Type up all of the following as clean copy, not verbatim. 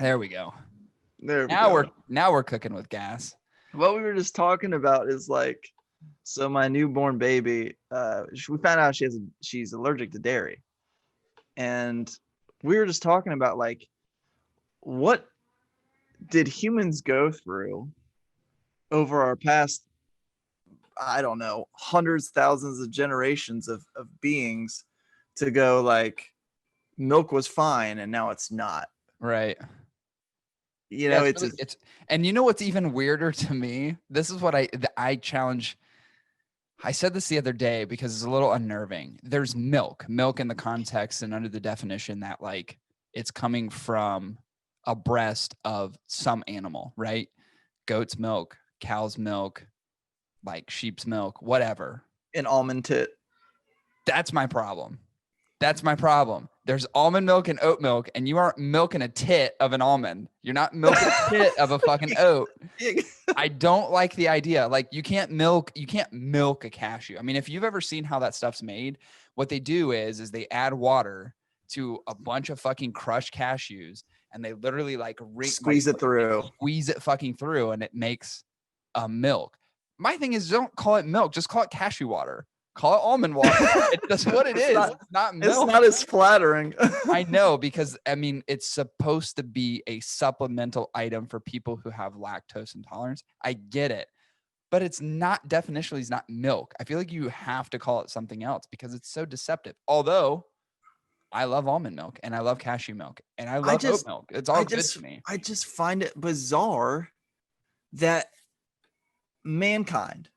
There we go. There we go. Now we're cooking with gas. What we were just talking about is like, so my newborn baby, we found out she's allergic to dairy, and we were just talking about like, what did humans go through over our past, I don't know, hundreds, thousands of generations of beings to go like, milk was fine and now it's not. Right. You know, it's and you know what's even weirder to me? This is what I challenge. I said this the other day because it's a little unnerving. There's milk in the context and under the definition that like it's coming from a breast of some animal, right? Goat's milk, cow's milk, like sheep's milk, whatever. An almond tit. That's my problem. There's almond milk and oat milk, and you aren't milking a tit of an almond. You're not milking a tit of a fucking oat. I don't like the idea. Like you can't milk a cashew. I mean, if you've ever seen how that stuff's made, what they do is they add water to a bunch of fucking crushed cashews, and they literally like squeeze it fucking through, and it makes milk. My thing is, don't call it milk, just call it cashew water. Call it almond water. That's what it is. It's not milk. It's not as flattering. I know, because I mean, it's supposed to be a supplemental item for people who have lactose intolerance. I get it, but it's not definitionally, it's not milk. I feel like you have to call it something else because it's so deceptive. Although I love almond milk and I love cashew milk and I love oat milk. It's all good to me. I just find it bizarre that mankind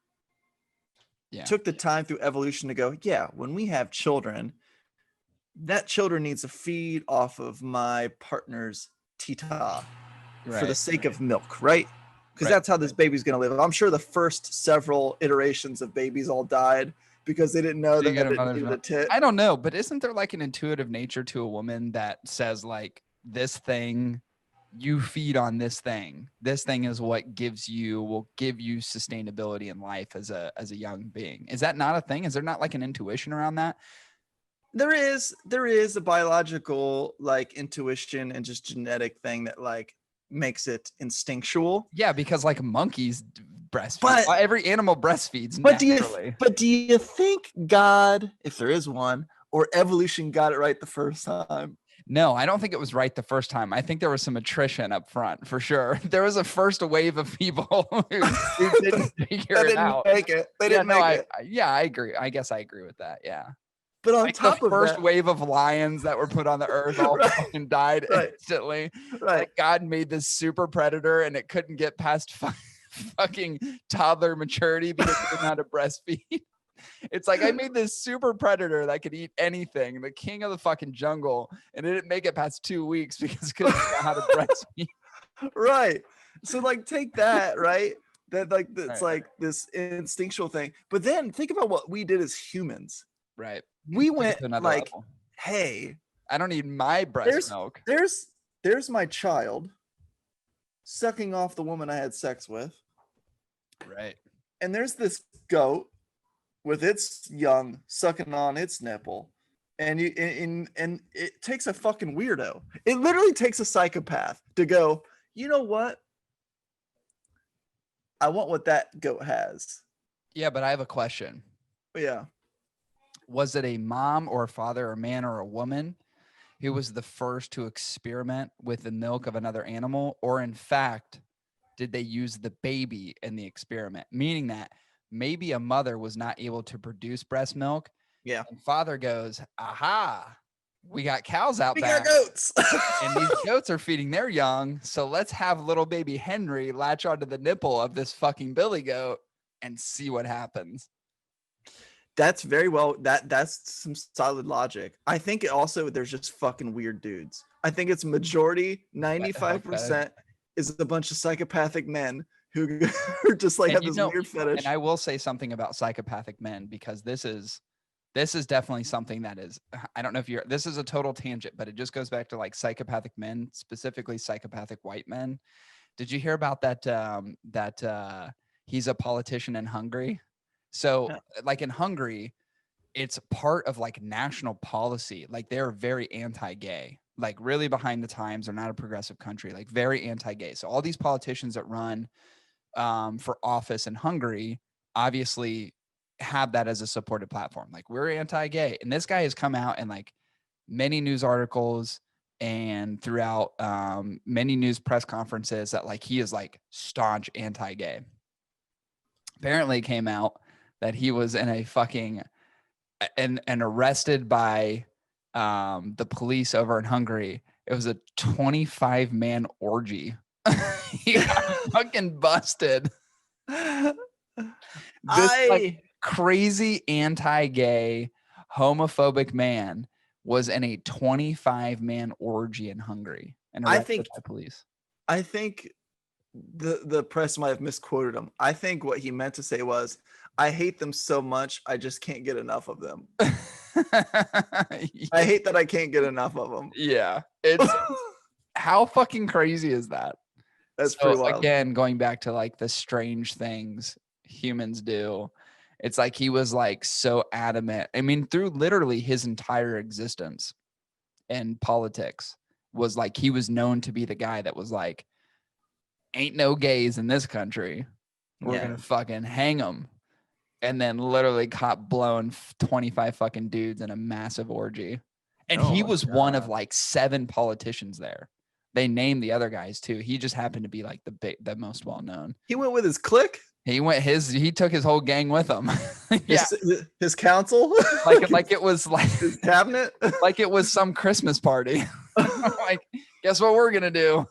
took the time through evolution to go, when we have children, that children needs to feed off of my partner's tita for the sake of milk, right? Because that's how this baby's going to live. I'm sure the first several iterations of babies all died because they didn't know that it needed a tit. I don't know, but isn't there like an intuitive nature to a woman that says like, this thing, you feed on this thing. This thing is what will give you sustainability in life as a young being. Is that not a thing? Is there not like an intuition around that? There is a biological like intuition and just genetic thing that like makes it instinctual. Yeah, because like monkeys breastfeed. But every animal breastfeeds naturally. Do you think God, if there is one, or evolution got it right the first time? No, I don't think it was right the first time. I think there was some attrition up front for sure. There was a first wave of people who didn't figure it out. They didn't make it. I agree. I guess I agree with that. Yeah. But on top of the first wave of lions that were put on the earth all fucking died instantly. Right. Like God made this super predator and it couldn't get past fucking toddler maturity because it didn't know how to breastfeed. It's like I made this super predator that could eat anything, the king of the fucking jungle, and it didn't make it past 2 weeks because it couldn't know how to breastfeed. Right. So like take that, right? That like it's like this instinctual thing. But then think about what we did as humans. Right. We went like, level. Hey, I don't need my breast milk. There's my child sucking off the woman I had sex with. Right. And there's this goat with its young sucking on its nipple, and it takes a fucking weirdo. It literally takes a psychopath to go, you know what? I want what that goat has. Yeah, but I have a question. Yeah. Was it a mom or a father or a man or a woman who was the first to experiment with the milk of another animal? Or in fact, did they use the baby in the experiment? Meaning that maybe a mother was not able to produce breast milk. Yeah. And father goes, aha, we got cows out back. We got goats. And these goats are feeding their young. So let's have little baby Henry latch onto the nipple of this fucking billy goat and see what happens. That's very well. That's some solid logic. I think it also, there's just fucking weird dudes. I think it's majority, 95% is a bunch of psychopathic men who are just like have this weird fetish. And I will say something about psychopathic men because this is definitely something that is, I don't know if this is a total tangent, but it just goes back to like psychopathic men, specifically psychopathic white men. Did you hear about that he's a politician in Hungary? So like in Hungary, it's part of like national policy. Like they're very anti-gay. like really behind the times. They're not a progressive country, like very anti-gay. So all these politicians that run for office in Hungary obviously have that as a supported platform. Like, we're anti-gay. And this guy has come out in like many news articles and throughout many news press conferences that like he is like staunch anti-gay. Apparently it came out that he was in a fucking and arrested by the police over in Hungary. It was a 25-man orgy. He got fucking busted. This like crazy anti-gay homophobic man was in a 25-man orgy in Hungary and arrested by police. I think the press might have misquoted him. I think what he meant to say was, I hate them so much, I just can't get enough of them. I hate that I can't get enough of them. Yeah. It's how fucking crazy is that? That's pretty wild. Again, going back to like the strange things humans do. It's like he was like so adamant. I mean, through literally his entire existence in politics was like, he was known to be the guy that was like, ain't no gays in this country. We're going to fucking hang them. And then literally caught blowing 25 fucking dudes in a massive orgy. And he was one of like 7 politicians there. They named the other guys too. He just happened to be like the most well known. He went with his clique. He took his whole gang with him. Yeah. His council. like it was like his cabinet. Like it was some Christmas party. Like, guess what we're gonna do?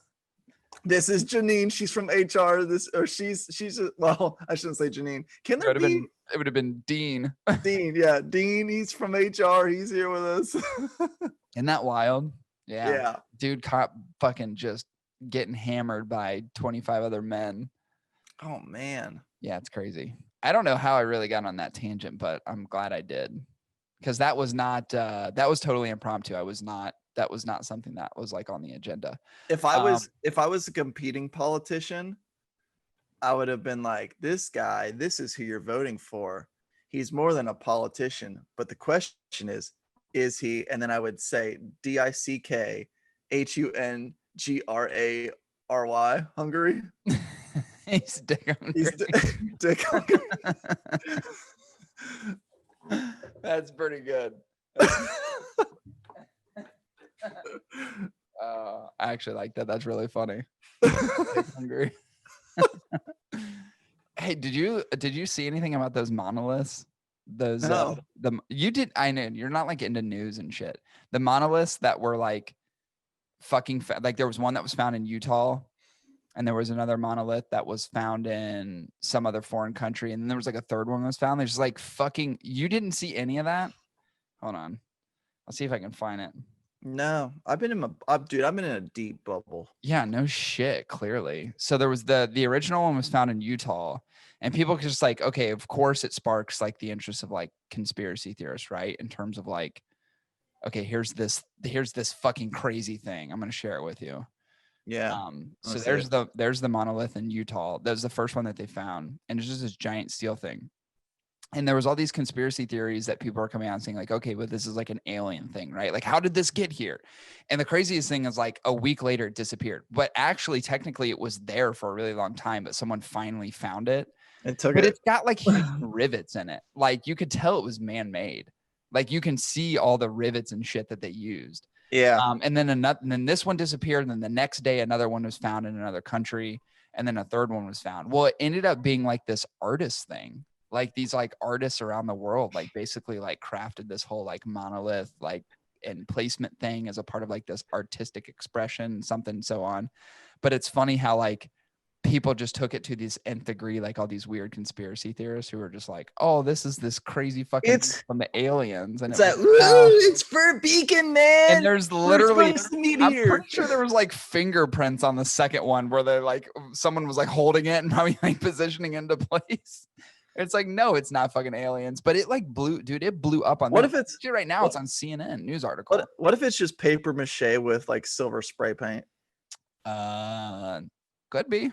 This is Janine. She's from HR. She's well, I shouldn't say Janine. Can there be? It would have been Dean. Dean, yeah. Dean, he's from HR. He's here with us. Isn't that wild? Yeah. Yeah. Dude caught fucking just getting hammered by 25 other men. Oh man. Yeah, it's crazy. I don't know how I really got on that tangent, but I'm glad I did. Because that was not that was totally impromptu. That was not something that was like on the agenda. If I was a competing politician, I would have been like, this guy, this is who you're voting for. He's more than a politician. But the question is he? And then I would say DICK HUNGRARY, Hungary. He's Dick Hungry. He's Dick Hungry. That's pretty good. I actually like that. That's really funny. Dick Hungry. Hey, did you see anything about those monoliths? Those no. You did. I know you're not like into news and shit. The monoliths that were like fucking like there was one that was found in Utah, and there was another monolith that was found in some other foreign country, and then there was like a third one that was found. There's like fucking. You didn't see any of that? Hold on, I'll see if I can find it. No, I've been in a deep bubble. Yeah, no shit. Clearly, so there was the original one was found in Utah, and people could just like, okay, of course it sparks like the interest of like conspiracy theorists, right? In terms of like, okay, here's this fucking crazy thing. I'm gonna share it with you. Yeah. So there's the monolith in Utah. That was the first one that they found, and it's just this giant steel thing. And there was all these conspiracy theories that people are coming out and saying like, okay, but this is like an alien thing, right? Like, how did this get here? And the craziest thing is like a week later it disappeared. But actually, technically, it was there for a really long time. But someone finally found it. It's got like huge rivets in it. Like you could tell it was man-made. Like you can see all the rivets and shit that they used. Yeah. And then this one disappeared. And then the next day, another one was found in another country. And then a third one was found. Well, it ended up being like this artist thing. Like these like artists around the world, like basically like crafted this whole like monolith, like and placement thing as a part of like this artistic expression, something so on. But it's funny how like people just took it to this nth degree, like all these weird conspiracy theorists who were just like, oh, this is this crazy fucking it's from the aliens. And it's for Beacon, man. And there's literally, I'm here. pretty sure there was like fingerprints on the second one where they're like, someone was like holding it and probably like positioning into place. It's like, no, it's not fucking aliens, but it like blew up on. What if it's right now? It's on CNN news article. What if it's just paper mache with like silver spray paint? Could be.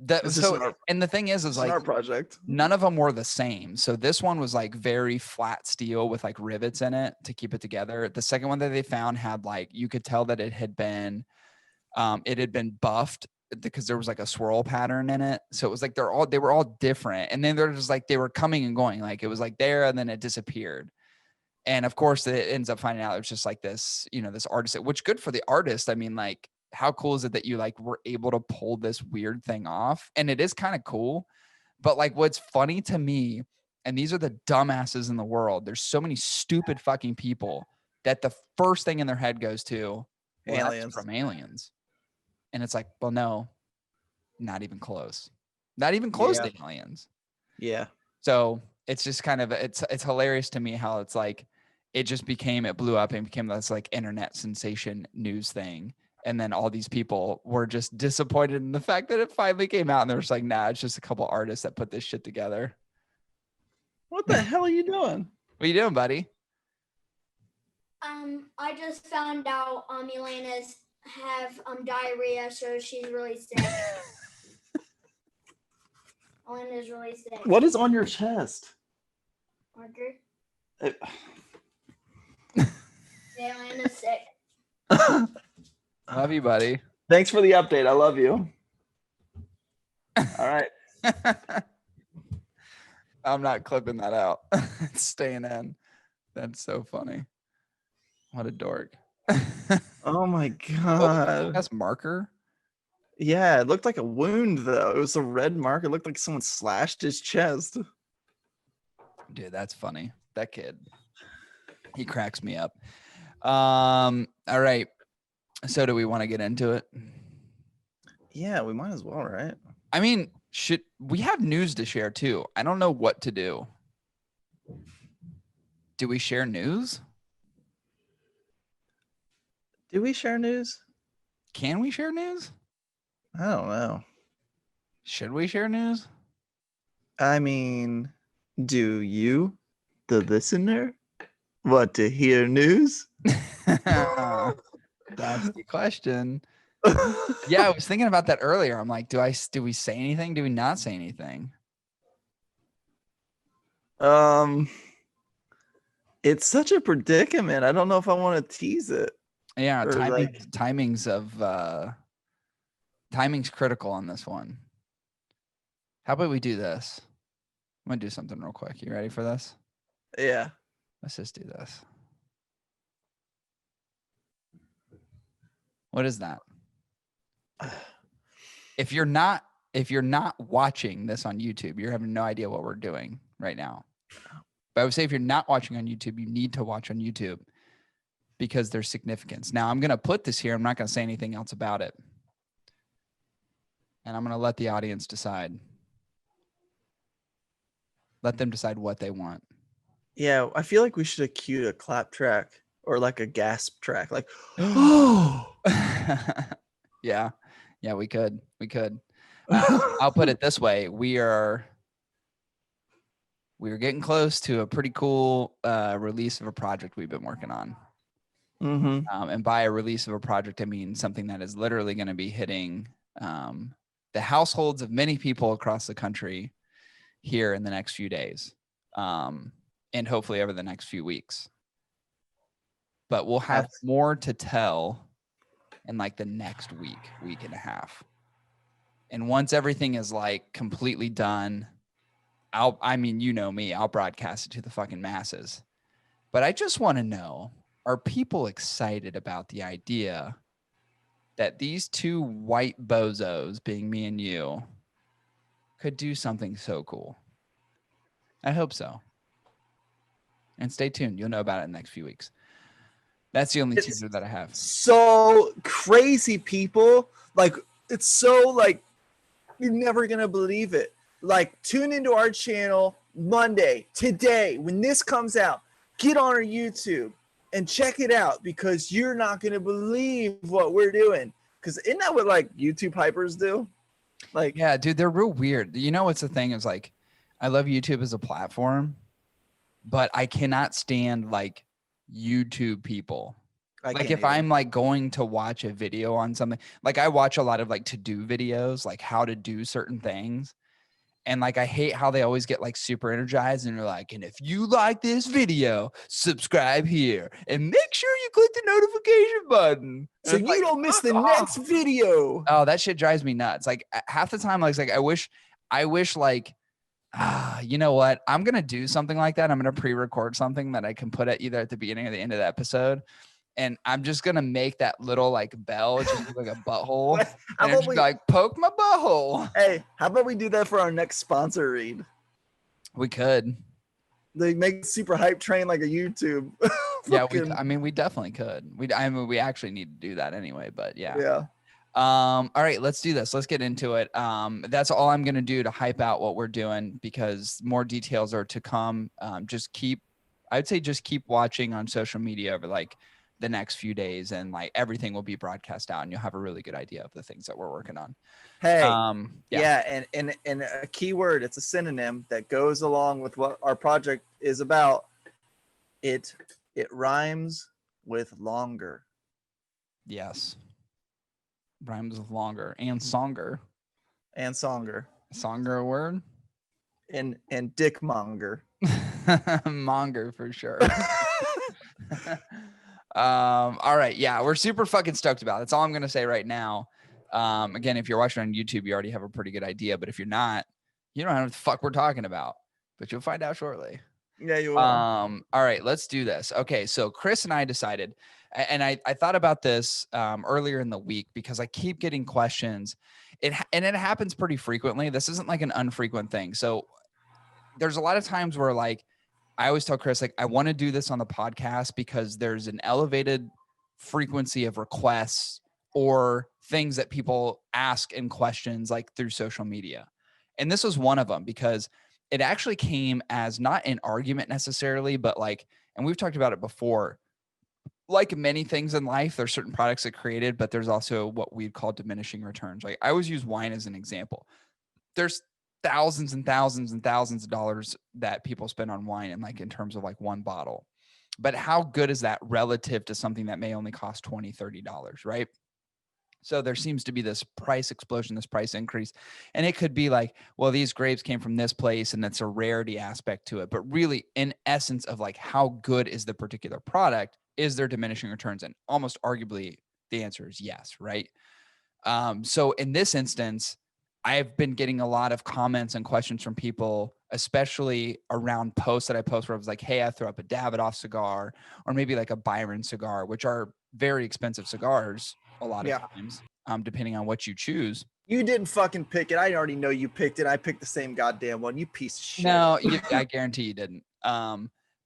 And the thing is like our project. None of them were the same. So this one was like very flat steel with like rivets in it to keep it together. The second one that they found had like, you could tell that it had been buffed because there was like a swirl pattern in it. So it was like they were all different. And then they're just like, they were coming and going. Like it was like there and then it disappeared. And of course it ends up finding out it was just like this, this artist, which good for the artist. I mean, like, how cool is it that you like were able to pull this weird thing off? And it is kind of cool. But like, what's funny to me, and these are the dumbasses in the world, there's so many stupid fucking people that the first thing in their head goes to, well, aliens. That's from aliens. And it's like, well, no, not even close. Not even close to aliens. Yeah. So it's just kind of, it's hilarious to me how it's like, it blew up and became this like internet sensation news thing. And then all these people were just disappointed in the fact that it finally came out. And they're just like, nah, it's just a couple artists that put this shit together. What the hell are you doing? What are you doing, buddy? I just found out Elena's have diarrhea, so she's really sick. Elena's really sick. What is on your chest? Marker. Yeah, Elena's sick. Love you, buddy. Thanks for the update. I love you. All right. I'm not clipping that out. It's staying in. That's so funny. What a dork. Oh my God. That's marker? Yeah, it looked like a wound though. It was a red mark. It looked like someone slashed his chest. Dude, that's funny. That kid. He cracks me up. All right. So do we want to get into it? Yeah, we might as well, right? I mean, we have news to share too. I don't know what to do. Do we share news? Do we share news? Can we share news? I don't know. Should we share news? I mean, do you, the listener, want to hear news? That's the question. Yeah, I was thinking about that earlier. I'm like, do we say anything? Do we not say anything? It's such a predicament. I don't know if I want to tease it. Yeah, timing's critical on this one. How about we do this? I'm gonna do something real quick. You ready for this? Yeah. Let's just do this. What is that? If you're not watching this on YouTube, you're having no idea what we're doing right now. But I would say if you're not watching on YouTube, you need to watch on YouTube because there's significance. Now I'm going to put this here. I'm not going to say anything else about it. And I'm going to let the audience decide. Let them decide what they want. Yeah, I feel like we should have cued a clap track or like a gasp track. Like, oh. Yeah, we could. I'll put it this way: we are getting close to a pretty cool release of a project we've been working on. Mm-hmm. And by a release of a project, I mean something that is literally going to be hitting the households of many people across the country here in the next few days, and hopefully over the next few weeks. But we'll have more to tell in like the next week and a half. And once everything is like completely done, you know me, I'll broadcast it to the fucking masses. But I just want to know, are people excited about the idea that these two white bozos, being me and you, could do something so cool? I hope so. And stay tuned. You'll know about it in the next few weeks. That's the only teaser that I have. So crazy, people. Like, it's so like, you're never going to believe it. Like, tune into our channel Monday, today, when this comes out. Get on our YouTube and check it out because you're not going to believe what we're doing. Because isn't that what like YouTube hypers do? Like, yeah, dude, they're real weird. You know what's the thing is like, I love YouTube as a platform, but I cannot stand like YouTube people. Like if I'm like going to watch a video on something, like I watch a lot of like to-do videos, like how to do certain things. And like, I hate how they always get like super energized and they're like, and if you like this video, subscribe here and make sure you click the notification button. So you don't miss the next video. Oh, that shit drives me nuts. Like half the time, like I wish like, you know what? I'm going to do something like that. I'm going to pre-record something that I can put at either at the beginning or the end of the episode. And I'm just going to make that little like bell, just look like a butthole. And just be like, poke my butthole. Hey, how about we do that for our next sponsor read? We could. They make super hype train like a YouTube. Yeah, we definitely could. We actually need to do that anyway, but yeah. Yeah. All right, let's do this. Let's get into it. That's all I'm going to do to hype out what we're doing because more details are to come. I'd say just keep watching on social media over like the next few days and like everything will be broadcast out and you'll have a really good idea of the things that we're working on. Hey, and a key word, it's a synonym that goes along with what our project is about. It rhymes with longer. Yes. Rhymes with longer and songer. And songer. Songer a word? And dickmonger. Monger for sure. All right. Yeah, we're super fucking stoked about it. That's all I'm going to say right now. Again, if you're watching on YouTube, you already have a pretty good idea, but if you're not, you don't know what the fuck we're talking about, but you'll find out shortly. Yeah, you will. All right, let's do this. Okay. So Chris and I decided, and I thought about this, earlier in the week because I keep getting questions. It happens pretty frequently. This isn't like an unfrequent thing. So there's a lot of times where like, I always tell Chris, like, I want to do this on the podcast because there's an elevated frequency of requests or things that people ask in questions like through social media. And this was one of them because it actually came as not an argument necessarily, but like, and we've talked about it before, like many things in life, there's certain products that created, but there's also what we'd call diminishing returns. Like I always use wine as an example. There's thousands and thousands and thousands of dollars that people spend on wine and like in terms of like one bottle. But how good is that relative to something that may only cost $20, $30, right? So there seems to be this price explosion, this price increase. And it could be like, well, these grapes came from this place and that's a rarity aspect to it. But really in essence of like how good is the particular product, is there diminishing returns? And almost arguably the answer is yes, right? So in this instance, I've been getting a lot of comments and questions from people, especially around posts that I post where I was like, hey, I threw up a Davidoff cigar or maybe like a Byron cigar, which are very expensive cigars a lot of times, depending on what you choose. You didn't fucking pick it. I already know you picked it. I picked the same goddamn one. You piece of shit. No, I guarantee you didn't.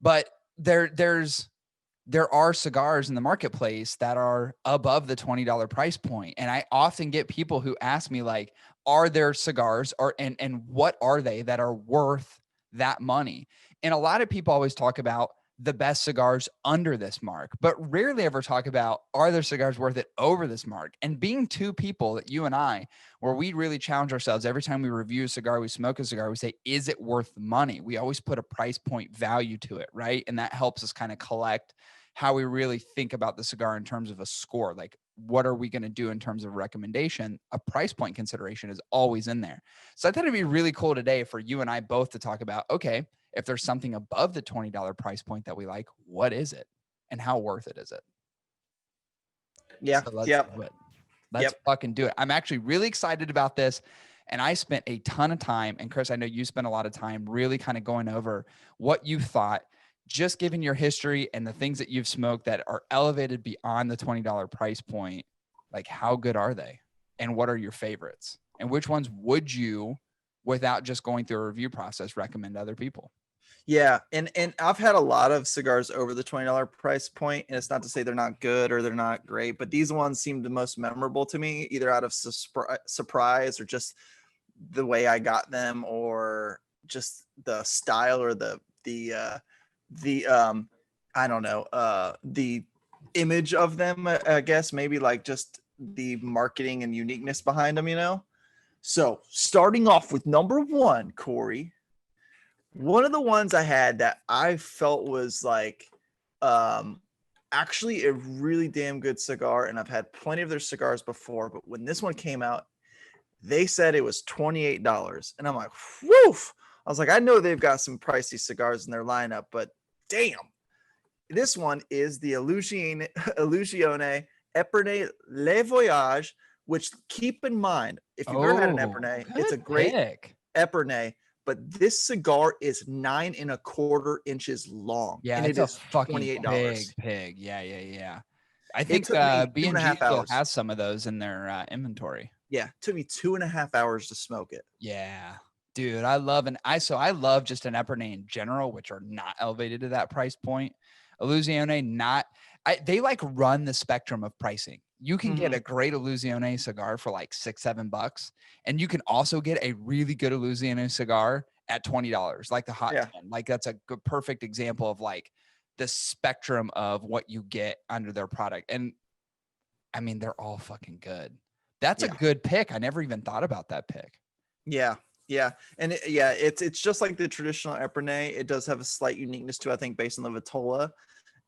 But there are cigars in the marketplace that are above the $20 price point. And I often get people who ask me like, are there cigars and what are they that are worth that money? And a lot of people always talk about the best cigars under this mark, but rarely ever talk about, are there cigars worth it over this mark? And being two people, you and I, where we really challenge ourselves every time we review a cigar, we smoke a cigar, we say, is it worth the money? We always put a price point value to it, right? And that helps us kind of collect how we really think about the cigar in terms of a score. Like, what are we going to do in terms of recommendation? A price point consideration is always in there. So I thought it'd be really cool today for you and I both to talk about, okay, if there's something above the $20 price point that we like, what is it and how worth it is it? Yeah. So let's fucking do it. I'm actually really excited about this. And I spent a ton of time, and Chris, I know you spent a lot of time really kind of going over what you thought, just given your history and the things that you've smoked that are elevated beyond the $20 price point. Like, how good are they? And what are your favorites? And which ones would you, without just going through a review process, recommend to other people? Yeah. And I've had a lot of cigars over the $20 price point, and it's not to say they're not good or they're not great, but these ones seem the most memorable to me, either out of surprise or just the way I got them, or just the style or the I don't know, the image of them, I guess, maybe like just the marketing and uniqueness behind them, you know? So starting off with number one, Corey, one of the ones I had that I felt was like, I actually a really damn good cigar, and I've had plenty of their cigars before, but when this one came out, they said it was $28. And I'm like, woof. I was like, I know they've got some pricey cigars in their lineup, but damn. This one is the Illusione Epernay Le Voyage, which, keep in mind, if you've ever had an Epernay, it's a great Epernay, but this cigar is 9 1/4 inches long. Yeah, and it's it a is fucking $28. pig. Yeah. I think took me B&G 2.5 still hours. has some of those in their inventory. Yeah, it took me 2.5 hours to smoke it. Yeah, dude, I love just an Epernay in general, which are not elevated to that price point. Illusione, they like run the spectrum of pricing. You can get a great Illusione cigar for like $6-7, and you can also get a really good Illusione cigar at $20, like the Hot 10. Like that's a good, perfect example of like the spectrum of what you get under their product. And I mean, they're all fucking good. That's a good pick. I never even thought about that pick. Yeah. And it's just like the traditional Epernay. It does have a slight uniqueness to it, I think, based on the Vitola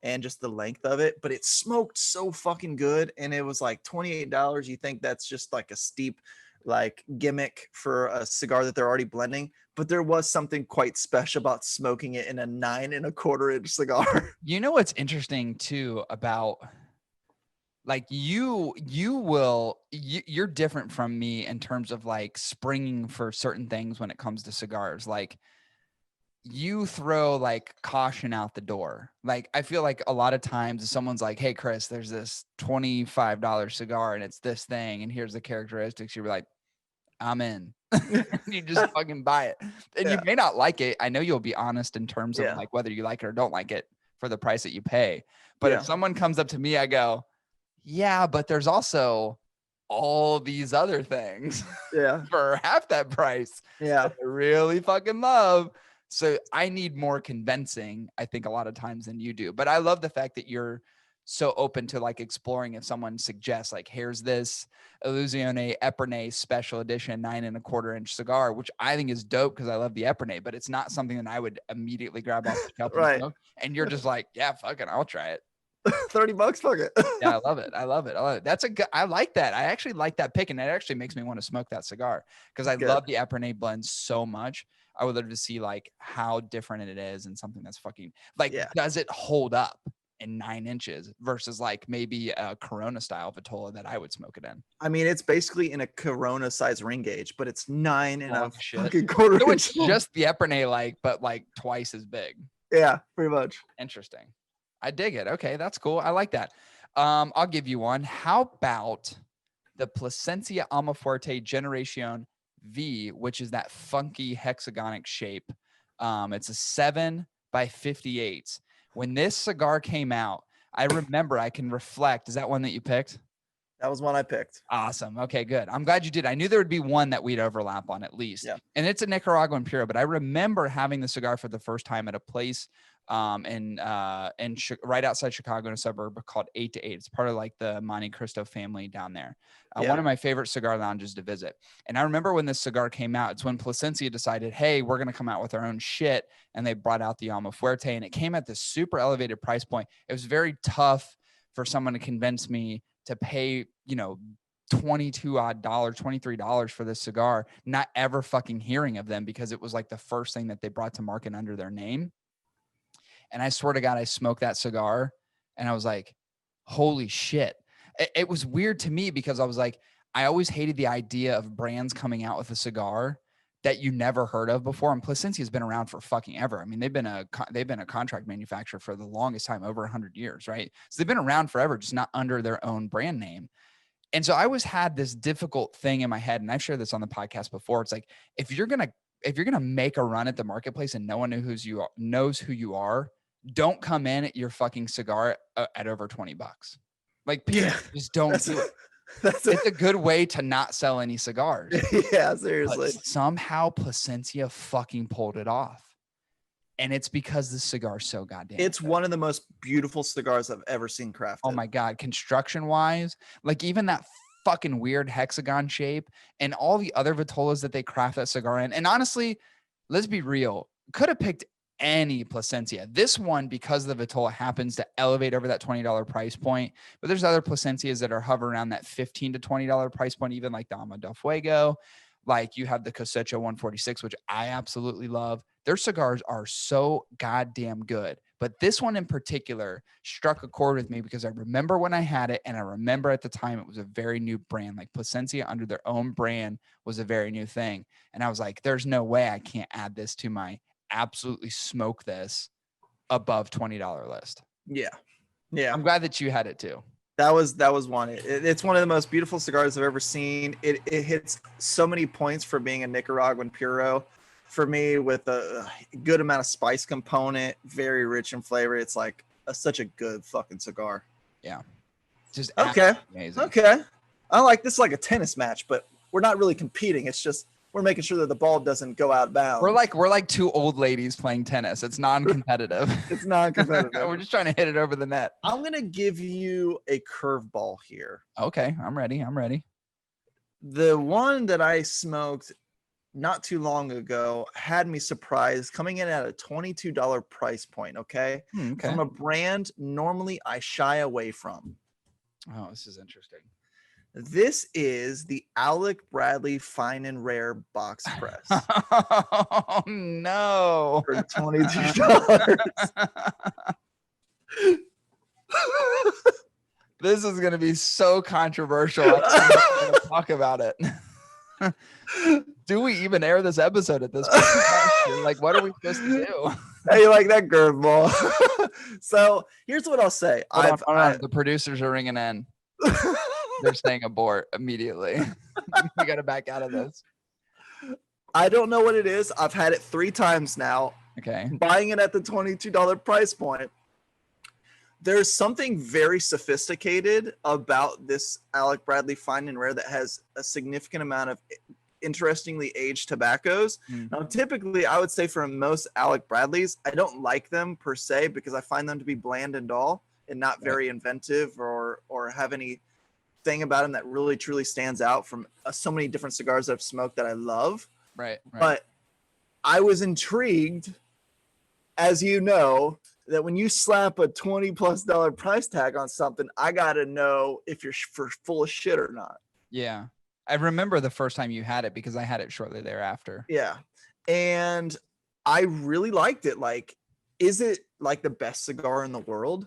and just the length of it, but it smoked so fucking good. And it was like $28. You think that's just like a steep like gimmick for a cigar that they're already blending, but there was something quite special about smoking it in a 9 1/4 inch cigar. You know what's interesting too about like you're different from me in terms of like springing for certain things when it comes to cigars. Like you throw like caution out the door. Like I feel like a lot of times if someone's like, hey Chris, there's this $25 cigar and it's this thing and here's the characteristics, you're like, I'm in. You just fucking buy it. And you may not like it. I know you'll be honest in terms of like whether you like it or don't like it for the price that you pay. But if someone comes up to me, I go, yeah, but there's also all these other things for half that price. Yeah. I really fucking love. So I need more convincing, I think, a lot of times than you do. But I love the fact that you're so open to like exploring if someone suggests like, here's this Illusione Epernay special edition 9 1/4 inch cigar, which I think is dope because I love the Epernay, but it's not something that I would immediately grab off the shelf and smoke. And you're just like, yeah, fuck it, I'll try it. $30, fuck it. Yeah, I love it. That's a good, I like that. I actually like that pick, and it actually makes me want to smoke that cigar because I love the Epernay blend so much. I would love to see like how different it is and something that's fucking like, does it hold up in 9 inches versus like maybe a Corona style Vitola that I would smoke it in? I mean, it's basically in a Corona size ring gauge, but it's 9 1/4 So inch. it's just the Epernay, like, but like twice as big. Yeah, pretty much. Interesting. I dig it. Okay, that's cool. I like that. I'll give you one. How about the Placencia Alma Fuerte Generacion V, which is that funky hexagonic shape? It's a 7x58. When this cigar came out, I remember, I can reflect. Is that one that you picked? That was one I picked. Awesome. Okay, good. I'm glad you did. I knew there would be one that we'd overlap on at least. Yeah. And it's a Nicaraguan Puro, but I remember having the cigar for the first time at a place right outside Chicago in a suburb called 8 to 8. It's part of like the Monte Cristo family down there. One of my favorite cigar lounges to visit. And I remember when this cigar came out, it's when Placencia decided, hey, we're going to come out with our own shit. And they brought out the Alma Fuerte, and it came at this super elevated price point. It was very tough for someone to convince me to pay, $23 for this cigar, not ever fucking hearing of them because it was like the first thing that they brought to market under their name. And I swear to God, I smoked that cigar and I was like, holy shit. It was weird to me because I was like, I always hated the idea of brands coming out with a cigar that you never heard of before. And Placencia has been around for fucking ever. I mean, they've been a contract manufacturer for the longest time, over 100 years, right? So they've been around forever, just not under their own brand name. And so I always had this difficult thing in my head, and I've shared this on the podcast before. It's like, if you're gonna make a run at the marketplace and no one knows who you are, don't come in at your fucking cigar at over $20. Like, just don't do it. It's a good way to not sell any cigars. Yeah, seriously. But somehow Placencia fucking pulled it off. And it's because the cigar's so goddamn It's good. one of the most beautiful cigars I've ever seen crafted. Oh my God. Construction wise, like even that fucking weird hexagon shape and all the other Vitolas that they craft that cigar in. And honestly, let's be real. Could have picked any Placencia. This one, because the Vitola happens to elevate over that $20 price point, but there's other Placencias that are hovering around that $15 to $20 price point, even like the Alma del Fuego. Like you have the Cosecha 146, which I absolutely love. Their cigars are so goddamn good. But this one in particular struck a chord with me because I remember when I had it, and I remember at the time it was a very new brand. Like Placencia under their own brand was a very new thing. And I was like, there's no way I can't add this to my absolutely smoke this above $20 list. Yeah. I'm glad that you had it too. That was one. It's one of the most beautiful cigars I've ever seen. It hits so many points for being a Nicaraguan puro for me, with a good amount of spice component, very rich in flavor. It's like such a good fucking cigar. Yeah. Just okay. Amazing. Okay. I like this, like a tennis match, but we're not really competing. It's just we're making sure that the ball doesn't go out of bounds. We're like two old ladies playing tennis. It's non-competitive. It's non-competitive. We're just trying to hit it over the net. I'm gonna give you a curveball here. Okay, I'm ready. The one that I smoked not too long ago had me surprised, coming in at a $22 price point. Okay. From a brand normally I shy away from. Oh, this is interesting. This is the Alec Bradley Fine and Rare box press. Oh no! For $22. This is going to be so controversial. I'm not going to talk about it. Do we even air this episode at this point? Like, what are we supposed to do? Hey, you like that curveball? So here's what I'll say. Hold on. The producers are ringing in. They're saying abort immediately. We got to back out of this. I don't know what it is. I've had it 3 times now. Okay. Buying it at the $22 price point. There's something very sophisticated about this Alec Bradley Fine and Rare that has a significant amount of interestingly aged tobaccos. Now, typically, I would say for most Alec Bradleys, I don't like them per se because I find them to be bland and dull and not very inventive or have any thing about them that really truly stands out from so many different cigars I've smoked that I love. Right. But I was intrigued, as you know, that when you slap a $20+ price tag on something, I got to know if you're full of shit or not. Yeah. I remember the first time you had it because I had it shortly thereafter. Yeah. And I really liked it. Like, is it like the best cigar in the world?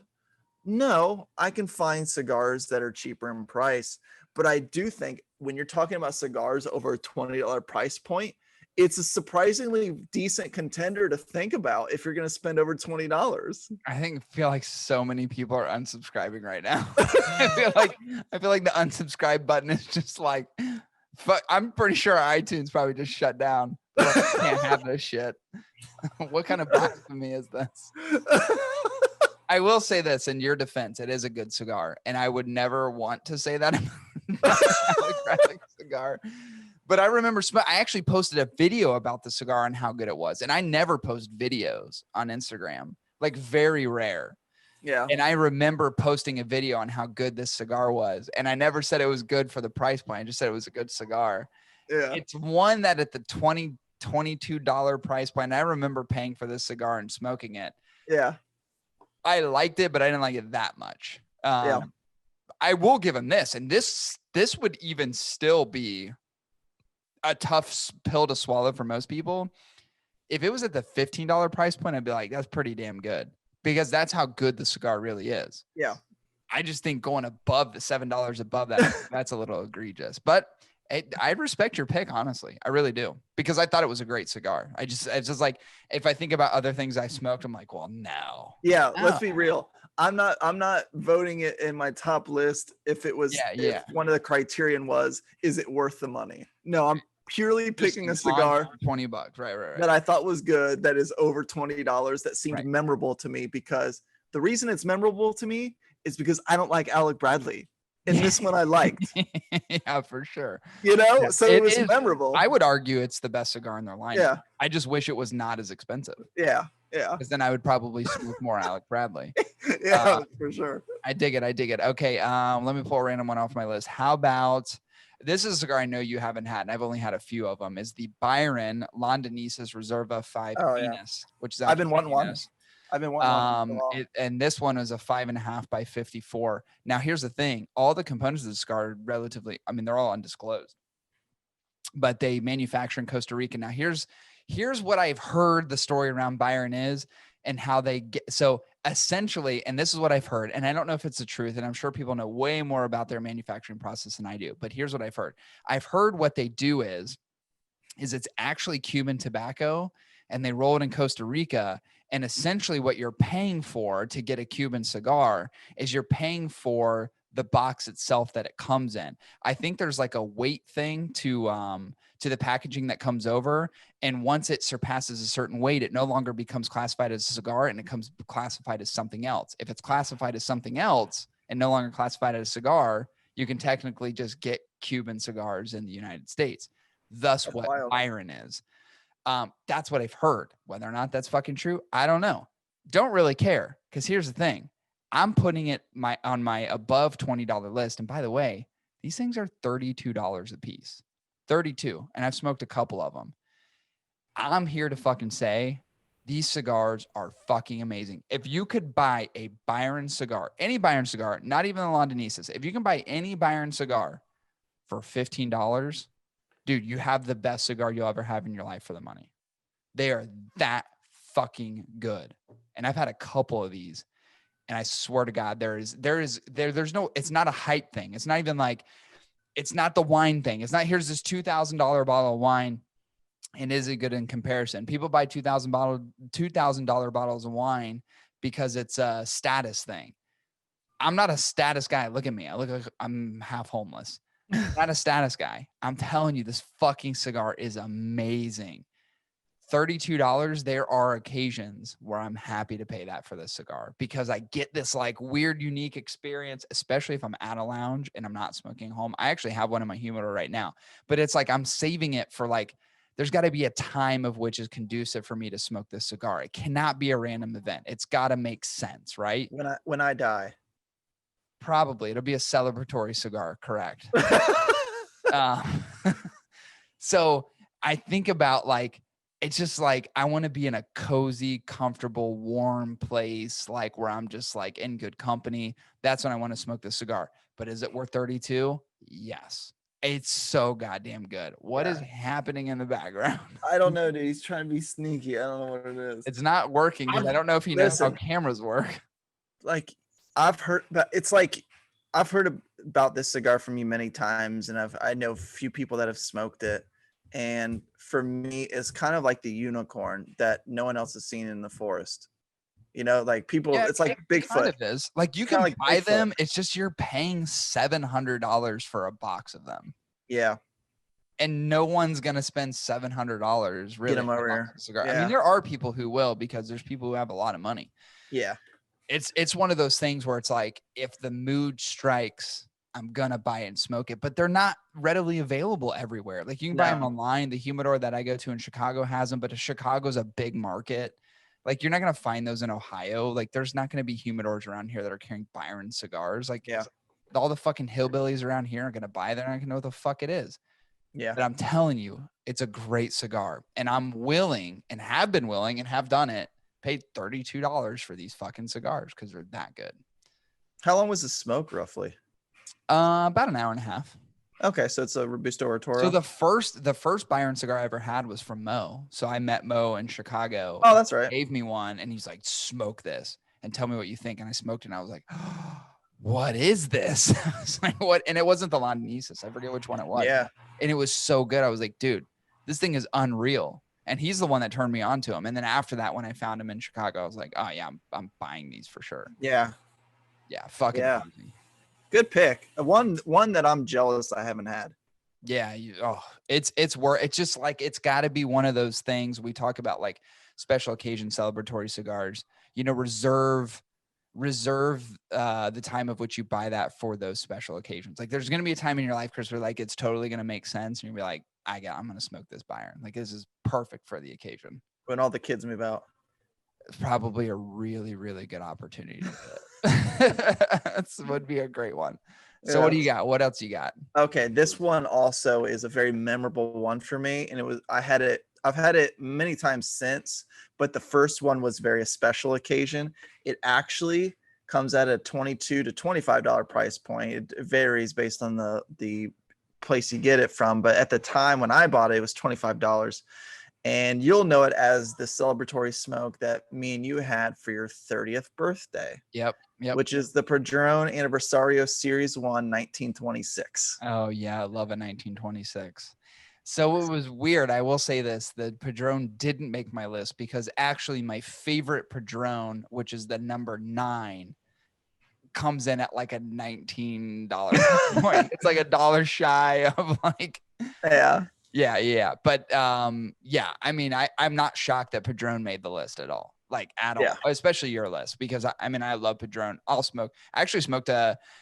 No, I can find cigars that are cheaper in price, but I do think when you're talking about cigars over a $20 price point, it's a surprisingly decent contender to think about if you're going to spend over $20. I feel like so many people are unsubscribing right now. I feel like the unsubscribe button is just like, fuck. I'm pretty sure iTunes probably just shut down. Like, I can't have this shit. What kind of blasphemy is this? I will say this in your defense, it is a good cigar, and I would never want to say that about a cigar. But I remember I actually posted a video about the cigar and how good it was, and I never post videos on Instagram, like very rare. Yeah. And I remember posting a video on how good this cigar was, and I never said it was good for the price point. I just said it was a good cigar. Yeah. It's one that at the $22 price point, I remember paying for this cigar and smoking it. Yeah. I liked it, but I didn't like it that much. Yeah. I will give him this, and this would even still be a tough pill to swallow for most people. If it was at the $15 price point, I'd be like, that's pretty damn good, because that's how good the cigar really is. Yeah. I just think going above the $7 above that, that's a little egregious, but I respect your pick, honestly. I really do, because I thought it was a great cigar. It's just like, if I think about other things I smoked, I'm like, well, no. Yeah. Let's be real. I'm not voting it in my top list if it was, if one of the criterion was, is it worth the money? No, I'm purely picking a cigar $20. Right. That I thought was good. That is over $20. That seemed memorable to me, because the reason it's memorable to me is because I don't like Alec Bradley. And this one I liked. Yeah, for sure. You know, so it was memorable. I would argue it's the best cigar in their lineup. Yeah. I just wish it was not as expensive. Yeah. Yeah. Because then I would probably smoke more Alec Bradley. Yeah, for sure. I dig it. Okay. Let me pull a random one off my list. How about This is a cigar I know you haven't had, and I've only had a few of them, is the Byron Londinenses Reserva 5 Oh, yeah. Anus, which is I've been actually wanting one. Anus. I've been wanting one. And this one is a 5.5 by 54. Now, here's the thing. All the components of the cigar are relatively, I mean, they're all undisclosed, but they manufacture in Costa Rica. Now, here's what I've heard the story around Byron is and how they get. So essentially, and this is what I've heard, and I don't know if it's the truth, and I'm sure people know way more about their manufacturing process than I do, but here's what I've heard. I've heard what they do is it's actually Cuban tobacco, and they roll it in Costa Rica. And essentially what you're paying for to get a Cuban cigar is you're paying for the box itself that it comes in. I think there's like a weight thing to the packaging that comes over. And once it surpasses a certain weight, it no longer becomes classified as a cigar and it comes classified as something else. If it's classified as something else and no longer classified as a cigar, you can technically just get Cuban cigars in the United States. Thus That's what wild. Byron is. That's what I've heard. Whether or not that's fucking true, I don't know. Don't really care. Because here's the thing. I'm putting it on my above $20 list. And by the way, these things are $32 a piece. 32. And I've smoked a couple of them. I'm here to fucking say these cigars are fucking amazing. If you could buy a Byron cigar, any Byron cigar, not even the Londinenses, if you can buy any Byron cigar for $15, dude, you have the best cigar you'll ever have in your life for the money. They are that fucking good. And I've had a couple of these, and I swear to God, there's no, it's not a hype thing. It's not even like, it's not the wine thing. It's not, here's this $2,000 bottle of wine, and is it good in comparison? People buy $2,000 bottles of wine because it's a status thing. I'm not a status guy. Look at me. I look like I'm half homeless. Not a status guy. I'm telling you, this fucking cigar is amazing. $32. There are occasions where I'm happy to pay that for this cigar because I get this like weird, unique experience, especially if I'm at a lounge and I'm not smoking home. I actually have one in my humidor right now, but it's like I'm saving it for like, there's got to be a time of which is conducive for me to smoke this cigar. It cannot be a random event. It's got to make sense, right? When I die. Probably. It'll be a celebratory cigar, correct? So I think about like, it's just like, I want to be in a cozy, comfortable, warm place, like where I'm just like in good company. That's when I want to smoke the cigar. But is it worth 32? Yes. It's so goddamn good. What is happening in the background? I don't know, dude. He's trying to be sneaky. I don't know what it is. It's not working because I don't know if he knows how cameras work. Like I've heard, but it's like I've heard about this cigar from you many times, and I know a few people that have smoked it. And for me, it's kind of like the unicorn that no one else has seen in the forest. You know, like people, it's like Bigfoot. Kind of is. Like you can like buy Bigfoot. them. It's just you're paying $700 for a box of them. Yeah. And no one's gonna spend $700 really. Get them over here. Cigar. Yeah. I mean, there are people who will because there's people who have a lot of money. Yeah. It's one of those things where it's like, if the mood strikes, I'm gonna buy it and smoke it, but they're not readily available everywhere. Like you can buy them online. The humidor that I go to in Chicago has them, but Chicago's a big market. Like you're not gonna find those in Ohio. Like there's not gonna be humidors around here that are carrying Byron cigars. Like all the fucking hillbillies around here are gonna buy that. I don't know what the fuck it is. Yeah. But I'm telling you, it's a great cigar, and I'm willing and have been willing and have done it. Paid $32 for these fucking cigars because they're that good. How long was the smoke roughly? About an hour and a half. Okay, so it's a Robusto or Toro. So the first Byron cigar I ever had was from Mo. So I met Mo in Chicago. Oh, that's right. He gave me one, and he's like, "Smoke this and tell me what you think." And I smoked it, and I was like, oh, "What is this?" I was like, "What?" And it wasn't the Londinenses. I forget which one it was. Yeah. And it was so good. I was like, "Dude, this thing is unreal." And he's the one that turned me on to him. And then after that, when I found him in Chicago, I was like, "Oh yeah, I'm buying these for sure." Yeah. Yeah. Fucking amazing. Good pick. One that I'm jealous I haven't had. Yeah. It's just like, it's got to be one of those things we talk about, like special occasion celebratory cigars, you know, reserve the time of which you buy that for those special occasions. Like there's going to be a time in your life, Chris, where like, it's totally going to make sense. And you'll be like, I'm going to smoke this Byron. Like this is perfect for the occasion. When all the kids move out. It's probably a really, really good opportunity to do it. This would be a great one. So what do you got? What else you got? Okay, this one also is a very memorable one for me, and I've had it many times since, but the first one was very a special occasion. It actually comes at a $22 to $25 price point. It varies based on the place you get it from, but at the time when I bought it, it was $25. And you'll know it as the celebratory smoke that me and you had for your 30th birthday. Yep. Which is the Padron Anniversario Series 1 1926. Oh yeah, I love a 1926. So it was weird. I will say this: the Padron didn't make my list because actually my favorite Padron, which is the number 9, comes in at like a $19 point. It's like $1 shy of like. Yeah. But yeah, I mean, I'm not shocked that Padron made the list at all. Like at all, especially your list, because I mean, I love Padron. I actually smoked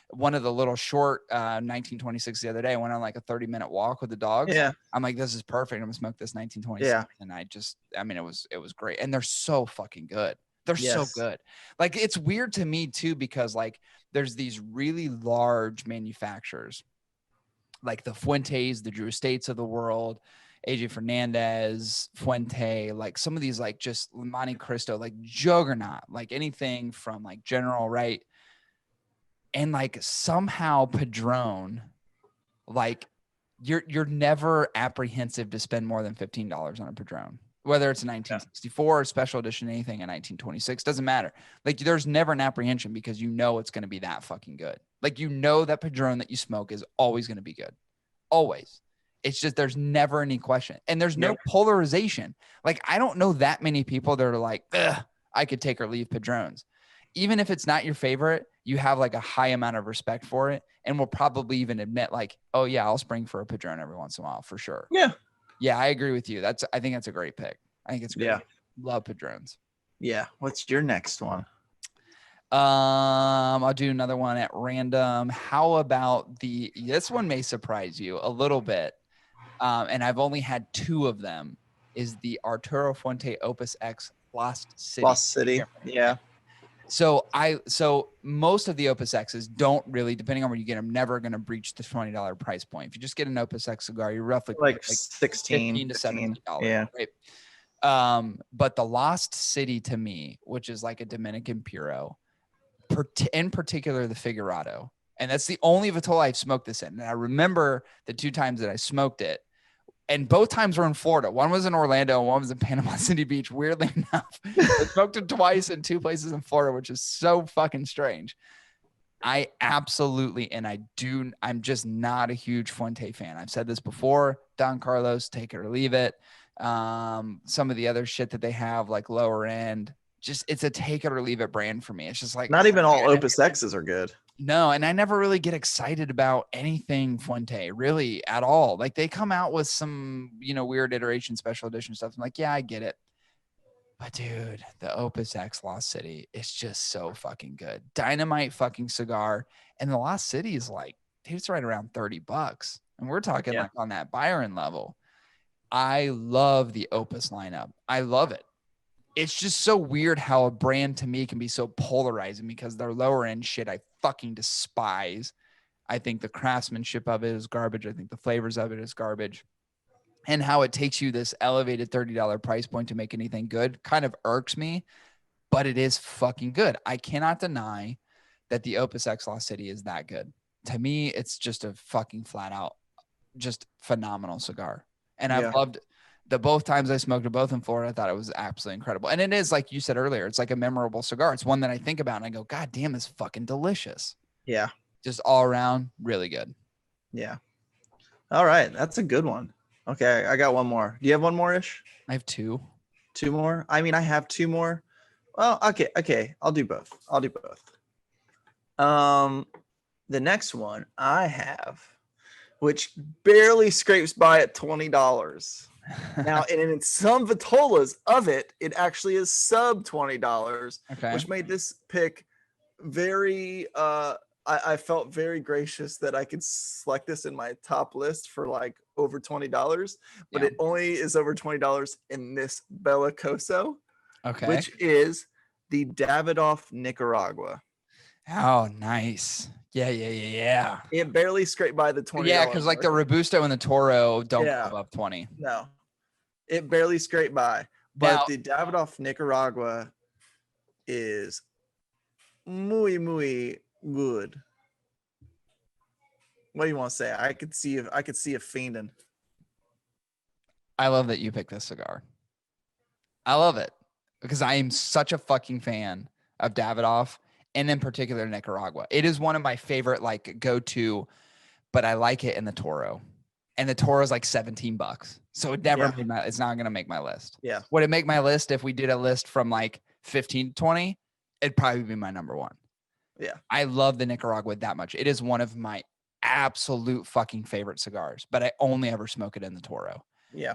one of the little short 1926 the other day. I went on like a 30-minute walk with the dogs. Yeah. I'm like, this is perfect. I'm gonna smoke this 1926. Yeah. And I mean, it was great. And they're so fucking good. They're so Yes. good. Like, it's weird to me too, because like there's these really large manufacturers like the Fuentes, the Drew Estates of the world, AJ Fernandez, Fuente, like some of these, like just Monte Cristo, like juggernaut, like anything from like General, right? And like somehow Padron, like you're never apprehensive to spend more than $15 on a Padron, whether it's a 1964 or special edition, anything in 1926, doesn't matter. Like there's never an apprehension because you know it's going to be that fucking good. Like, you know that Padron that you smoke is always going to be good. Always. It's just there's never any question. And there's no polarization. Like, I don't know that many people that are like, I could take or leave Padrons. Even if it's not your favorite, you have like a high amount of respect for it and will probably even admit like, oh yeah, I'll spring for a Padron every once in a while for sure. Yeah. Yeah, I agree with you. I think that's a great pick. I think it's great. Yeah. Love Padrons. Yeah. What's your next one? I'll do another one at random. How about this one may surprise you a little bit. And I've only had 2 of them, is the Arturo Fuente Opus X Lost City. Lost City. Yeah. So most of the Opus X's don't really, depending on where you get them, never going to breach the $20 price point. If you just get an Opus X cigar, you're roughly like 16 $15 to $17. Yeah. Right. But the Lost City to me, which is like a Dominican Puro, in particular the Figurado, and that's the only Vitola I've smoked this in. And I remember the 2 times that I smoked it, and both times were in Florida. One was in Orlando, and one was in Panama City Beach. Weirdly enough, I smoked it twice in 2 places in Florida, which is so fucking strange. I absolutely, and I'm just not a huge Fuente fan. I've said this before. Don Carlos, take it or leave it. Some of the other shit that they have, like lower end, just it's a take it or leave it brand for me. It's just like not even all Opus X's are good. No, and I never really get excited about anything Fuente really at all. Like they come out with some, weird iteration, special edition stuff. I'm like, yeah, I get it. But dude, the Opus X Lost City is just so fucking good. Dynamite fucking cigar. And the Lost City is like, dude, it's right around $30. And we're talking like on that Byron level. I love the Opus lineup. I love it. It's just so weird how a brand to me can be so polarizing because their lower end shit I fucking despise. I think the craftsmanship of it is garbage. I think the flavors of it is garbage. And how it takes you this elevated $30 price point to make anything good kind of irks me, but it is fucking good. I cannot deny that the Opus X Lost City is that good. To me, it's just a fucking flat out, just phenomenal cigar. And I've loved the both times I smoked it, both in Florida. I thought it was absolutely incredible. And it is, like you said earlier, it's like a memorable cigar. It's one that I think about and I go, God damn, it's fucking delicious. Yeah. Just all around, really good. Yeah. All right. That's a good one. Okay. I got one more. Do you have one more ish? I have 2. 2 more? I mean, I have 2 more. Well, okay. I'll do both. The next one I have, which barely scrapes by at $20. Now, and in some Vitolas of it actually is sub $20, which made this pick very, I felt very gracious that I could select this in my top list for like over $20, but it only is over $20 in this Belicoso, which is the Davidoff Nicaragua. Oh, nice. Yeah. It barely scraped by the $20. Yeah, because like the Robusto and the Toro don't go above 20. No, it barely scraped by. But Now, the Davidoff Nicaragua is muy good. What do you want to say? I could see a fiending. I love that you picked this cigar. I love it because I am such a fucking fan of Davidoff, and in particular Nicaragua. It is one of my favorite like go-to, but I like it in the Toro. And the Toro is like $17. So it never made it's not gonna make my list. Yeah. Would it make my list if we did a list from like 15 to 20? It'd probably be my number one. Yeah. I love the Nicaragua that much. It is one of my absolute fucking favorite cigars, but I only ever smoke it in the Toro. Yeah.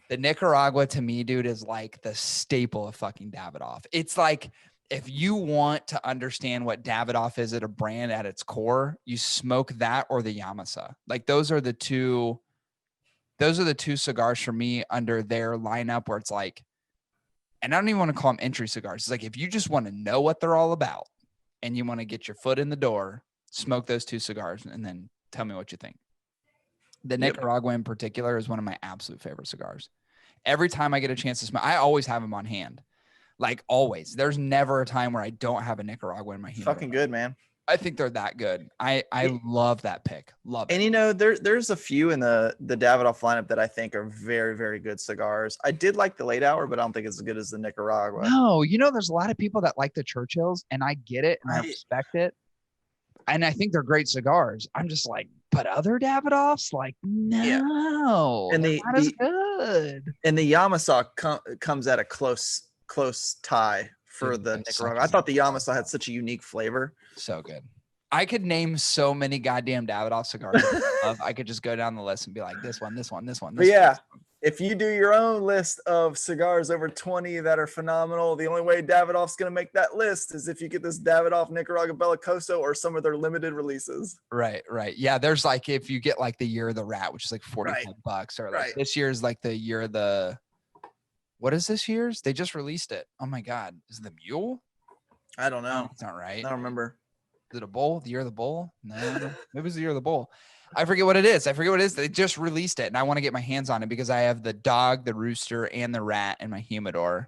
The Nicaragua to me, dude, is like the staple of fucking Davidoff. It's like, if you want to understand what Davidoff is at a brand at its core, you smoke that or the Yamasa. Like those are the two cigars for me under their lineup where it's like, and I don't even want to call them entry cigars. It's like, if you just want to know what they're all about and you want to get your foot in the door, smoke those two cigars and then tell me what you think. The Nicaragua in particular is one of my absolute favorite cigars. Every time I get a chance to smoke, I always have them on hand. Like always. There's never a time where I don't have a Nicaragua in my humidor. Fucking good, man. I think they're that good. I love that pick. Love it. And you know, there's a few in the Davidoff lineup that I think are very, very good cigars. I did like the late hour, but I don't think it's as good as the Nicaragua. No, you know, there's a lot of people that like the Churchills, and I get it and I respect it. And I think they're great cigars. I'm just like, but other Davidoffs, like, no, and not as good. And the Yamasa comes at a close tie for the Nicaragua. I thought the Yamasa had such a unique flavor. So good. I could name so many goddamn Davidoff cigars. I could just go down the list and be like, this one. But yeah, if you do your own list of cigars over 20 that are phenomenal, the only way Davidoff's going to make that list is if you get this Davidoff Nicaragua Belicoso or some of their limited releases. Right. Yeah, there's like, if you get like the Year of the Rat, which is like $45, or like this year's like the Year of the, what is this year's? They just released it. Oh my God. Is it the Mule? I don't know. No, it's not right. I don't remember. Is it a bull? The Year of the Bull? No, maybe it was the Year of the Bull. I forget what it is. They just released it, and I want to get my hands on it because I have the dog, the rooster, and the rat in my humidor,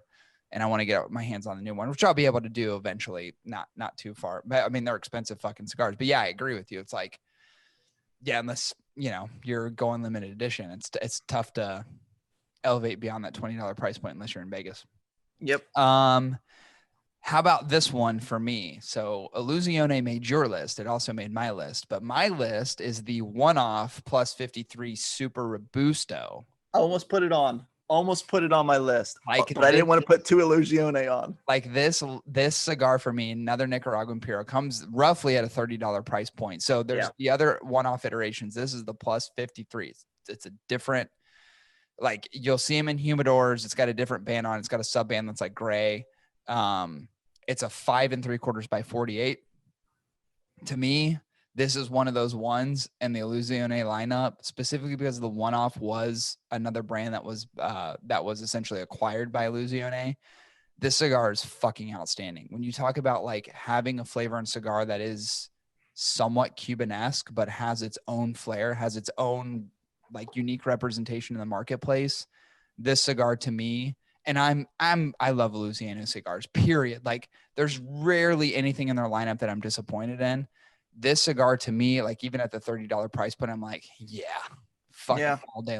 and I want to get my hands on the new one, which I'll be able to do eventually. Not too far, but I mean they're expensive fucking cigars. But yeah, I agree with you. It's like, yeah, unless you're going limited edition, it's tough to elevate beyond that $20 price point unless you're in Vegas. Yep. How about this one for me? So Illusione made your list. It also made my list, but my list is the OneOff plus 53 Super Robusto. I almost put it on my list, but I didn't want to put two Illusione on. Like this cigar for me, another Nicaraguan Puro, comes roughly at a $30 price point. So there's the other OneOff iterations. This is the plus 53. It's a different, like you'll see them in humidors. It's got a different band on. It's got a sub band that's like gray. It's a 5 3/4 by 48. To me, this is one of those ones in the Illusione lineup, specifically because the OneOff was another brand that was essentially acquired by Illusione. This cigar is fucking outstanding. When you talk about like having a flavor in cigar that is somewhat Cuban-esque, but has its own flair, has its own like unique representation in the marketplace, this cigar to me. And I love Illusione cigars, period. Like there's rarely anything in their lineup that I'm disappointed in. This cigar to me, like even at the $30 price point, I'm like, all day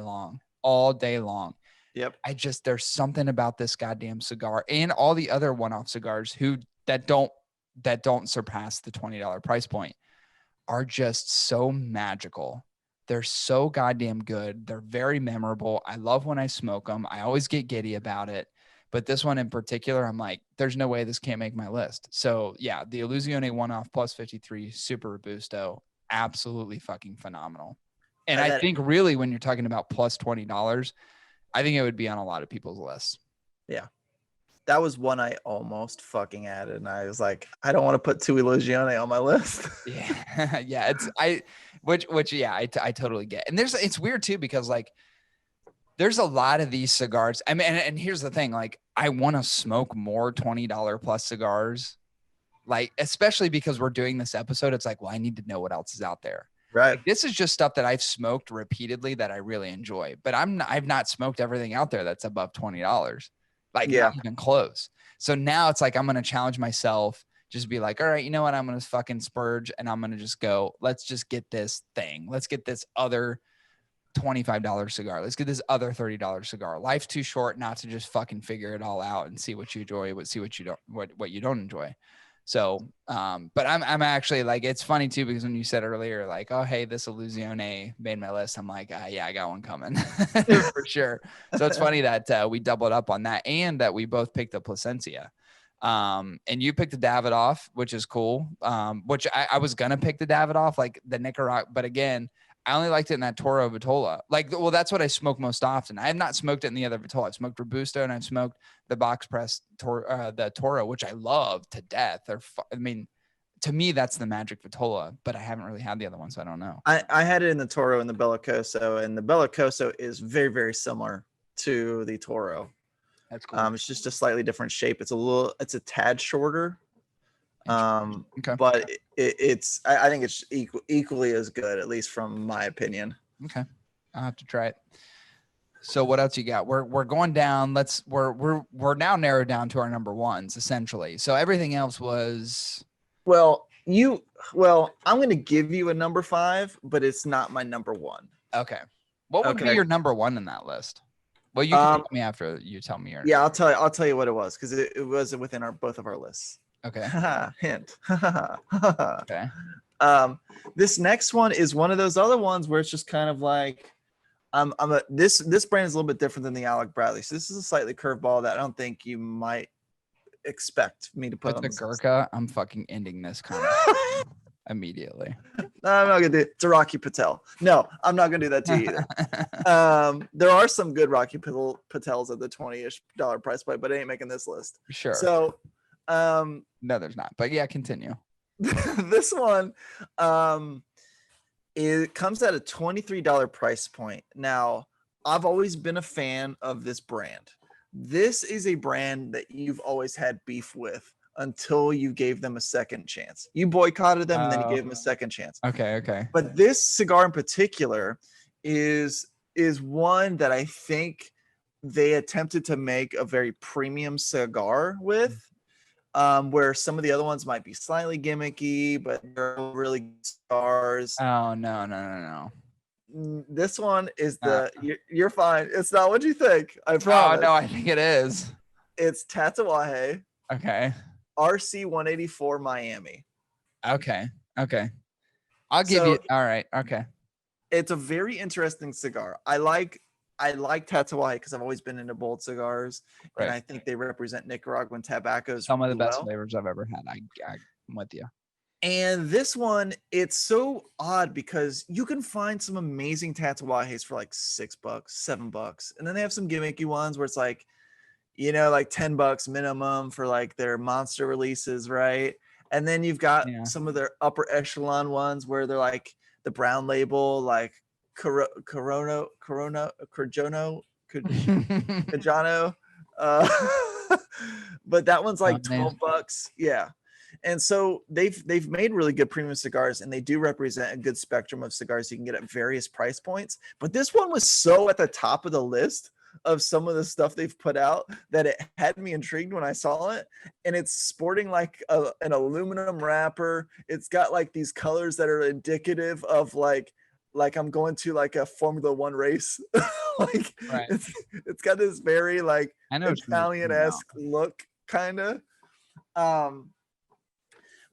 long. Yep. There's something about this goddamn cigar and all the other OneOff cigars that don't surpass the $20 price point are just so magical. They're so goddamn good. They're very memorable. I love when I smoke them. I always get giddy about it. But this one in particular, I'm like, there's no way this can't make my list. So yeah, the Illusione OneOff plus 53 Super Robusto, absolutely fucking phenomenal. And I think really when you're talking about plus $20, I think it would be on a lot of people's lists. Yeah. That was one I almost fucking added. And I was like, I don't want to put two Illusione on my list. Yeah. I totally get. And it's weird too, because like, there's a lot of these cigars. I mean, and here's the thing, like I want to smoke more $20 plus cigars, Like, especially because we're doing this episode, it's like, well, I need to know what else is out there. Right. Like, this is just stuff that I've smoked repeatedly that I really enjoy, but I've not smoked everything out there that's above $20. Like, not even close. So now it's like, I'm going to challenge myself, just be like, all right, you know what? I'm going to fucking splurge and I'm going to just go, let's just get this thing. Let's get this other $25 cigar. Let's get this other $30 cigar. Life's too short not to just fucking figure it all out and see what you enjoy, see what you don't, what you don't enjoy. So, but I'm actually like, it's funny too, because when you said earlier, like, oh, hey, this Illusione made my list. I'm like, yeah, I got one coming for sure. So it's funny that we doubled up on that and that we both picked the Placencia. And you picked the Davidoff, which is cool. Which I was going to pick the Davidoff, like the Nicaragua, but again, I only liked it in that Toro Vitola. Like, well, that's what I smoke most often. I have not smoked it in the other Vitola. I've smoked Robusto and I've smoked the box press the Toro, which I love to death. I mean, to me, that's the magic Vitola, but I haven't really had the other one, so I don't know. I had it in the Toro and the Belicoso, and the Belicoso is very, very similar to the Toro. That's cool. It's just a slightly different shape. It's a tad shorter. Okay. But I think it's equally as good, at least from my opinion. Okay. I'll have to try it. So what else you got? We're going down. We're now narrowed down to our number ones essentially. So everything else was, well, I'm going to give you a number 5, but it's not my number 1. okay. What would be your number 1 in that list? Well, you can tell me after you tell me. Yeah, I'll tell you what it was, because it was within both of our lists. Okay. Hint. Okay. This next one is one of those other ones where it's just kind of like, this brand is a little bit different than the Alec Bradley. So this is a slightly curveball that I don't think you might expect me to put on the this Gurkha. I'm fucking ending this comment immediately. No, I'm not gonna do it. It's a Rocky Patel. No, I'm not gonna do that to you either. There are some good Rocky Patels at the $20-ish price point, but I ain't making this list. Sure. So no, there's not. But yeah, continue. This one it comes at a $23 price point. Now, I've always been a fan of this brand. This is a brand that you've always had beef with until you gave them a second chance. You boycotted them and then you gave them a second chance. Okay. But this cigar in particular is one that I think they attempted to make a very premium cigar with. Where some of the other ones might be slightly gimmicky, but they're really good cigars. Oh, no. This one is you're fine. It's not what you think. I promise. Oh, no, I think it is. It's Tatuaje. Okay. RC 184 Miami. Okay. I'll give you. All right. Okay. It's a very interesting cigar. I like Tatuaje because I've always been into bold cigars, right. And I think they represent Nicaraguan tobaccos. Some of the best flavors I've ever had. I'm with you. And this one, it's so odd because you can find some amazing Tatuajes for like $6, $7, and then they have some gimmicky ones where it's like, like $10 minimum for like their monster releases, right? And then you've got some of their upper echelon ones where they're like the brown label, like Cajano, but that one's like $12. Yeah. And so they've made really good premium cigars, and they do represent a good spectrum of cigars you can get at various price points. But this one was so at the top of the list of some of the stuff they've put out that it had me intrigued when I saw it. And it's sporting like an aluminum wrapper. It's got like these colors that are indicative of like I'm going to like a Formula One race. Like right. It's got this very like Italian-esque look kind of.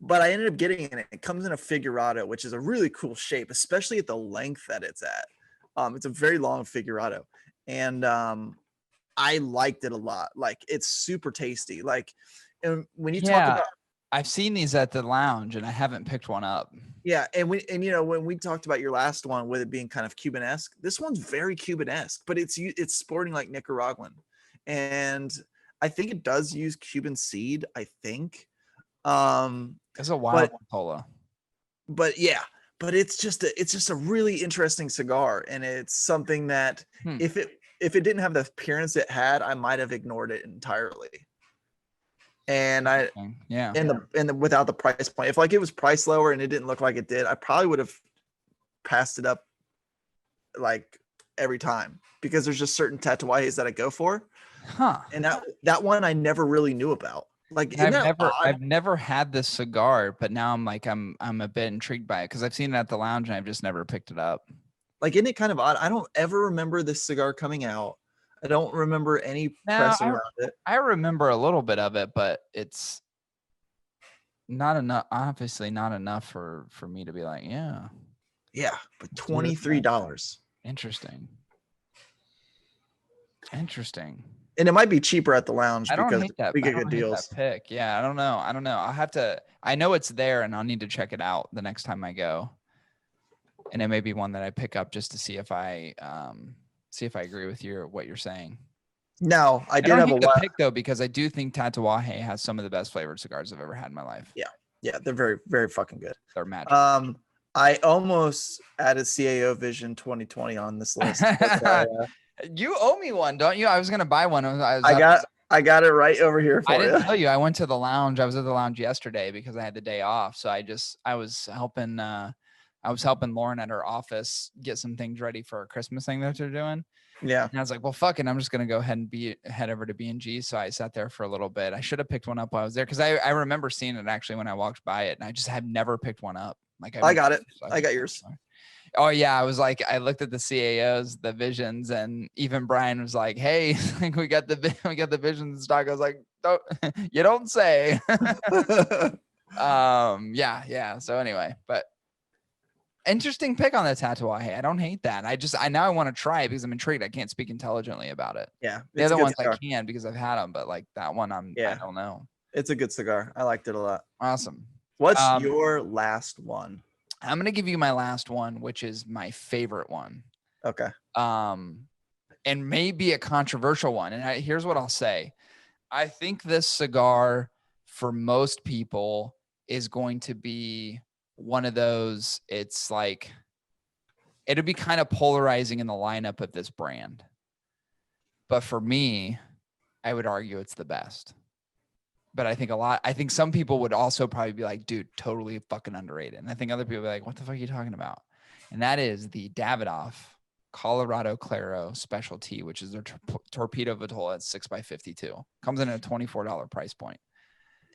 But I ended up getting it. It comes in a figurado, which is a really cool shape, especially at the length that it's at. It's a very long figurado, and I liked it a lot. Like, it's super tasty. Like, and when you talk about, I've seen these at the lounge, and I haven't picked one up. Yeah, and when we talked about your last one with it being kind of Cuban-esque, this one's very Cuban-esque, but it's sporting like Nicaraguan, and I think it does use Cuban seed. I think. It's a wild cola. But it's just a really interesting cigar, and it's something that if it didn't have the appearance it had, I might have ignored it entirely. And Yeah. and without the price point, if like it was priced lower and it didn't look like it did, I probably would have passed it up like every time, because there's just certain tatuajes that I go for. Huh. And that one I never really knew about. Like, isn't that odd? I've never had this cigar, but now I'm a bit intrigued by it because I've seen it at the lounge and I've just never picked it up. Like, isn't it kind of odd? I don't ever remember this cigar coming out. I don't remember any press around it. I remember a little bit of it, but it's not enough. Obviously, not enough for me to be like, yeah. Yeah, but $23. Interesting. And it might be cheaper at the lounge because hate that. we get good deals. That pick. Yeah, I don't know. I'll have to. I know it's there, and I'll need to check it out the next time I go. And it may be one that I pick up just to see if I agree with what you're saying. No, I did have a pick though, because I do think Tatuaje has some of the best flavored cigars I've ever had in my life. Yeah, they're very, very fucking good. They're magic. I almost added CAO Vision 2020 on this list. You owe me one, don't you? I was gonna buy one. I got it right over here for you. I didn't tell you. I went to the lounge. I was at the lounge yesterday because I had the day off. So I was helping Lauren at her office get some things ready for a Christmas thing that they're doing. Yeah. And I was like, well, fuck it. I'm just gonna go ahead and head over to B&G. So I sat there for a little bit. I should have picked one up while I was there because I remember seeing it actually when I walked by it, and I just have never picked one up. Like I got it. I got yours. Oh yeah, I was like, I looked at the CAOs, the Visions, and even Brian was like, "Hey, like we got the Visions in stock." I was like, "You don't say." Yeah. So anyway, but interesting pick on the Tatuaje. I don't hate that. I now want to try it because I'm intrigued. I can't speak intelligently about it. Yeah, the other ones cigar. I can because I've had them, but like that one, I don't know. It's a good cigar. I liked it a lot. Awesome. What's your last one? I'm going to give you my last one, which is my favorite one. Okay. And maybe a controversial one. And here's what I'll say. I think this cigar for most people is going to be one of those. It's like, it'll be kind of polarizing in the lineup of this brand. But for me, I would argue it's the best. But I think some people would also probably be like, dude, totally fucking underrated. And I think other people be like, what the fuck are you talking about? And that is the Davidoff Colorado Claro Specialty, which is their Torpedo Vitola at 6x52. Comes in at a $24 price point.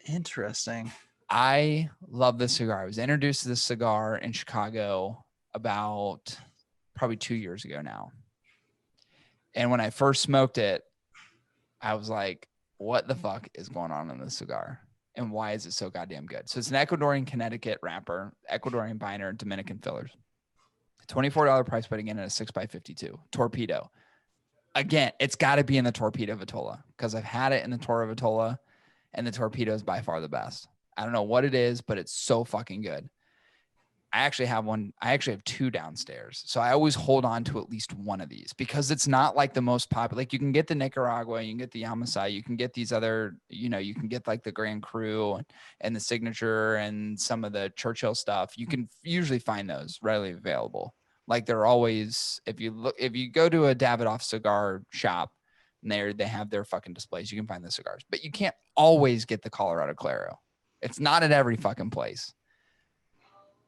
Interesting. I love this cigar. I was introduced to this cigar in Chicago about probably 2 years ago now. And when I first smoked it, I was like, what the fuck is going on in this cigar? And why is it so goddamn good? So it's an Ecuadorian Connecticut wrapper, Ecuadorian binder, Dominican fillers. $24 price, but again, at a 6x52 Torpedo. Again, it's got to be in the Torpedo Vitola because I've had it in the Toro Vitola, and the Torpedo is by far the best. I don't know what it is, but it's so fucking good. I actually have two downstairs. So I always hold on to at least one of these because it's not like the most popular. Like you can get the Nicaragua, you can get the Yamasai, you can get these other, you can get like the Grand Cru and the Signature and some of the Churchill stuff. You can usually find those readily available. Like they're always, if you go to a Davidoff cigar shop, and they have their fucking displays, you can find the cigars, but you can't always get the Colorado Claro. It's not at every fucking place.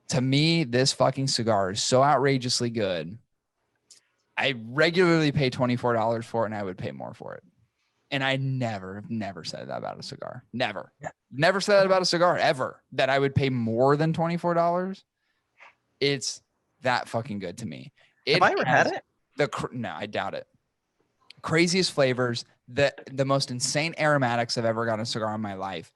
To me, this fucking cigar is so outrageously good. I regularly pay $24 for it, and I would pay more for it. And I never said that about a cigar. Never said that about a cigar ever, that I would pay more than $24. It's that fucking good to me. Have I ever had it? No, I doubt it. Craziest flavors, the most insane aromatics I've ever got in a cigar in my life.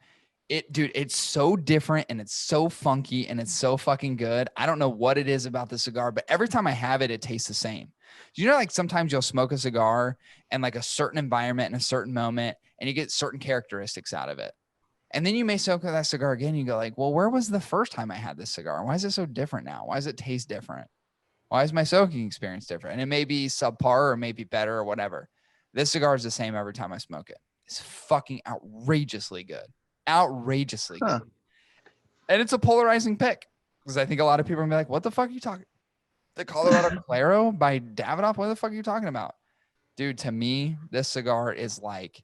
Dude, it's so different and it's so funky and it's so fucking good. I don't know what it is about the cigar, but every time I have it, it tastes the same. Like sometimes you'll smoke a cigar and like a certain environment in a certain moment and you get certain characteristics out of it. And then you may smoke that cigar again. And you go like, well, where was the first time I had this cigar? Why is it so different now? Why does it taste different? Why is my soaking experience different? And it may be subpar or maybe better or whatever. This cigar is the same every time I smoke it. It's fucking outrageously good. Outrageously good. And it's a polarizing pick because I think a lot of people are gonna be like, what the fuck are you talking? The Colorado Claro by Davidoff? What the fuck are you talking about? Dude, to me, this cigar is like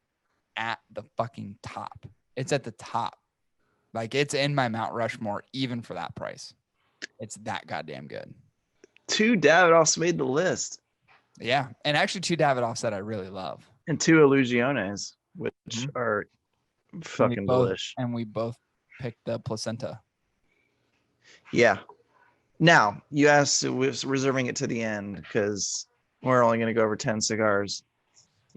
at the fucking top. It's at the top. Like it's in my Mount Rushmore, even for that price. It's that goddamn good. 2 Davidoffs made the list. Yeah. And actually 2 Davidoffs that I really love. And 2 Illusiones, which are And fucking delish. And we both picked the placenta. Yeah. Now, you asked, was reserving it to the end because we're only going to go over 10 cigars.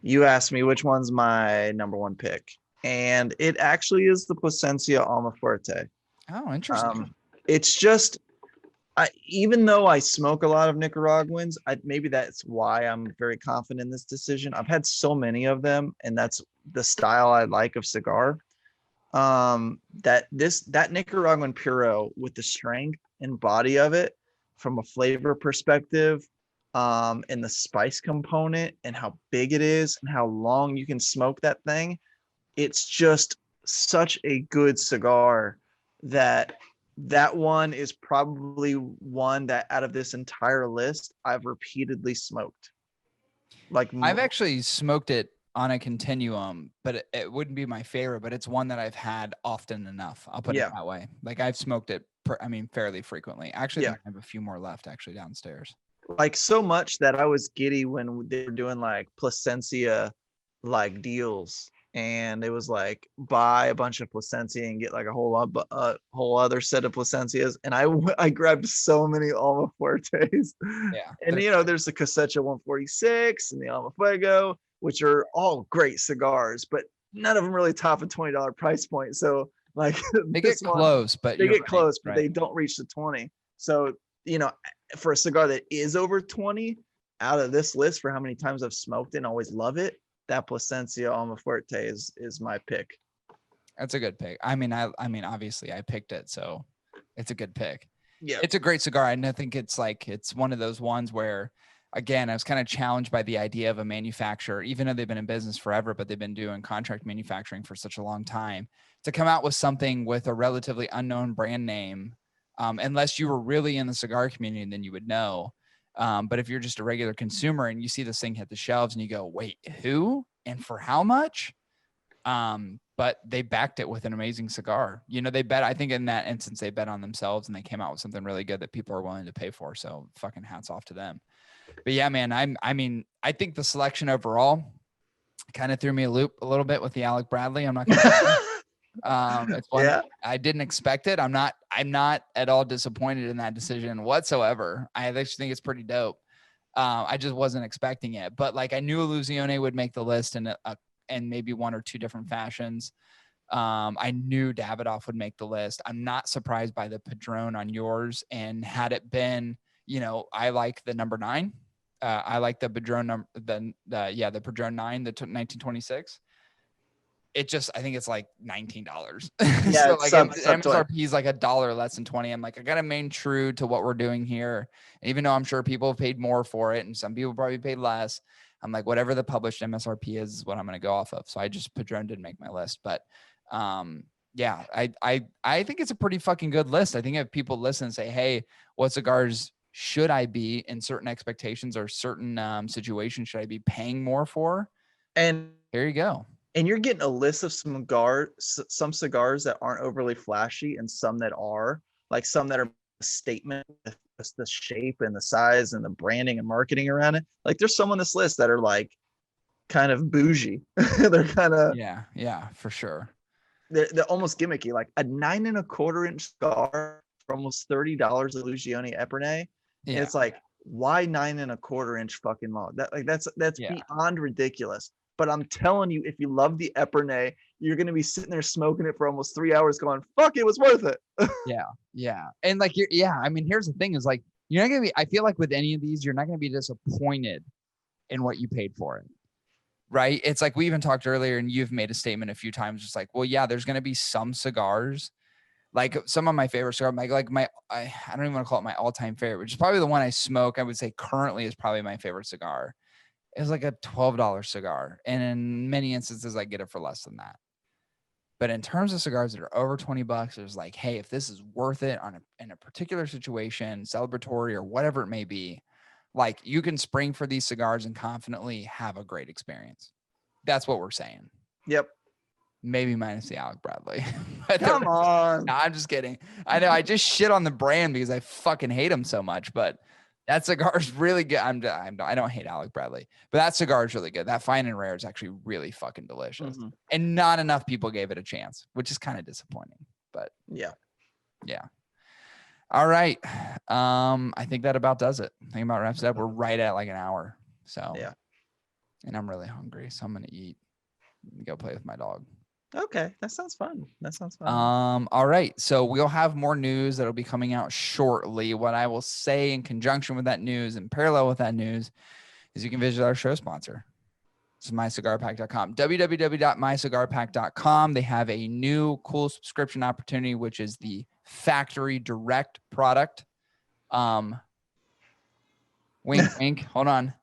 You asked me which one's my number 1 pick. And it actually is the Placencia Alma Fuerte. Oh, interesting. It's just, even though I smoke a lot of Nicaraguans, maybe that's why I'm very confident in this decision. I've had so many of them, and that's the style I like of cigar. That Nicaraguan Puro with the strength and body of it from a flavor perspective, and the spice component and how big it is and how long you can smoke that thing. It's just such a good cigar that one is probably one that out of this entire list I've repeatedly smoked. Like I've actually smoked it on a continuum, but it wouldn't be my favorite, but it's one that I've had often enough. I'll put it that way. Like I've smoked it, fairly frequently. Actually, I have a few more left actually downstairs. Like so much that I was giddy when they were doing like Placencia like deals. And it was like buy a bunch of Placencia and get like a whole other set of Placencias. And I grabbed so many Alma Fuertes. Yeah. And there's the Cosecha 146 and the Alma Fuego, which are all great cigars, but none of them really top a $20 price point. So like they get close, but they don't reach the 20. So, for a cigar that is over 20 out of this list for how many times I've smoked it and always love it, that Placencia Alma Fuerte is my pick. That's a good pick. I mean, obviously I picked it, so it's a good pick. Yeah. It's a great cigar. And I think it's one of those ones where, again, I was kind of challenged by the idea of a manufacturer, even though they've been in business forever, but they've been doing contract manufacturing for such a long time, to come out with something with a relatively unknown brand name. Unless you were really in the cigar community, then you would know. But if you're just a regular consumer and you see this thing hit the shelves and you go, wait, who and for how much? But they backed it with an amazing cigar. I think in that instance, they bet on themselves and they came out with something really good that people are willing to pay for. So fucking hats off to them. But yeah, man, I think the selection overall kind of threw me a loop a little bit with the Alec Bradley. I'm not going to it's one I didn't expect it. I'm not at all disappointed in that decision whatsoever. I actually think it's pretty dope. I just wasn't expecting it, but like I knew Illusione would make the list in maybe 1 or 2 different fashions. I knew Davidoff would make the list. I'm not surprised by the Padron on yours. And had it been, I like the number 9. I like the Padron the Padron 9, the 1926. I think it's like $19. Yeah, so like MSRP is like $1 less than 20. I'm like, I got to remain true to what we're doing here. And even though I'm sure people have paid more for it and some people probably paid less, I'm like, whatever the published MSRP is what I'm going to go off of. So I just Padron didn't make my list, but yeah, I think it's a pretty fucking good list. I think if people listen and say, hey, what cigars should I be in certain expectations or certain situations should I be paying more for? And here you go. And you're getting a list of some cigars that aren't overly flashy and some that are, like some that are a statement, the shape and the size and the branding and marketing around it. Like there's some on this list that are like kind of bougie. They're kind of yeah, for sure. They're almost gimmicky, like a 9 1/4 inch cigar for almost $30 Illusione Epernay. Yeah. And it's like, why 9 1/4 inch fucking long? That's beyond ridiculous. But I'm telling you, if you love the Epernay, you're going to be sitting there smoking it for almost 3 hours going, fuck, it was worth it. Yeah. And like, here's the thing is like, you're not going to be, I feel like with any of these, you're not going to be disappointed in what you paid for it. Right. It's like we even talked earlier and you've made a statement a few times, just like, well, yeah, there's going to be some cigars, like some of my favorite cigars, I don't even want to call it my all-time favorite, which is probably the one I smoke. I would say currently is probably my favorite cigar. It was like a $12 cigar. And in many instances, I get it for less than that. But in terms of cigars that are over $20, it's like, hey, if this is worth it in a particular situation, celebratory or whatever it may be, like you can spring for these cigars and confidently have a great experience. That's what we're saying. Yep. maybe minus the Alec Bradley. But Come on. No, I'm just kidding. I know I just shit on the brand because I fucking hate him so much, but that cigar is really good. I don't hate Alec Bradley, but that cigar is really good. That fine and rare is actually really fucking delicious. Mhm. And not enough people gave it a chance, which is kind of disappointing, but Yeah. yeah. All right. I think that about does it. I think about wraps it up. We're right at like an hour. So Yeah. And I'm really hungry, so I'm gonna eat. Go play with my dog. Okay, that sounds fun. That sounds fun. All right. So we'll have more news that'll be coming out shortly. What I will say in conjunction with that news and parallel with that news is you can visit our show sponsor. It's mycigarpack.com. www.mycigarpack.com. They have a new cool subscription opportunity, which is the Factory Direct product. Wink, wink. Hold on.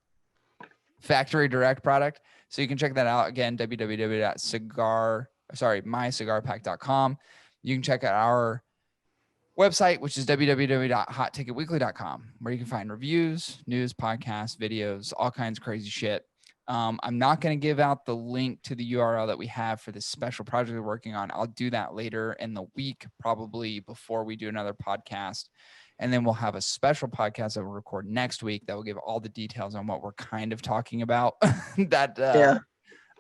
Factory Direct product. So you can check that out again, mycigarpack.com. You can check out our website, which is www.hotticketweekly.com, where you can find reviews, news, podcasts, videos, all kinds of crazy shit. I'm not going to give out the link to the URL that we have for this special project we're working on. I'll do that later in the week, probably before we do another podcast. And then we'll have a special podcast that we'll record next week that will give all the details on what we're kind of talking about.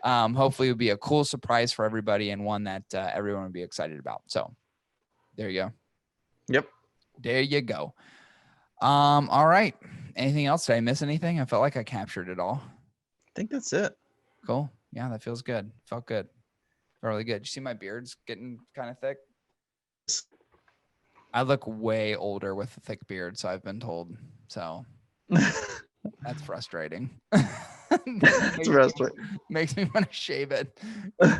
Hopefully it'll be a cool surprise for everybody and one that everyone will be excited about. So there you go. Yep. There you go. All right. Anything else? Did I miss anything? I felt like I captured it all. I think that's it. Cool. Yeah, that feels good. Felt good. Felt really good. You see my beard's getting kind of thick? I look way older with a thick beard, so I've been told. So that's frustrating. It's frustrating. Makes me want to shave it.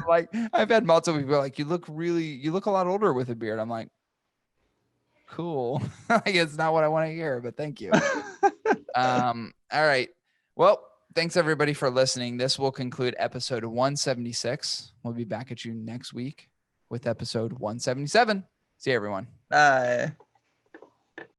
Like I've had multiple people like, you look a lot older with a beard. I'm like, cool. Like it's not what I want to hear, but thank you. All right. Well, thanks everybody for listening. This will conclude episode 176. We'll be back at you next week with episode 177. See you, everyone. Bye.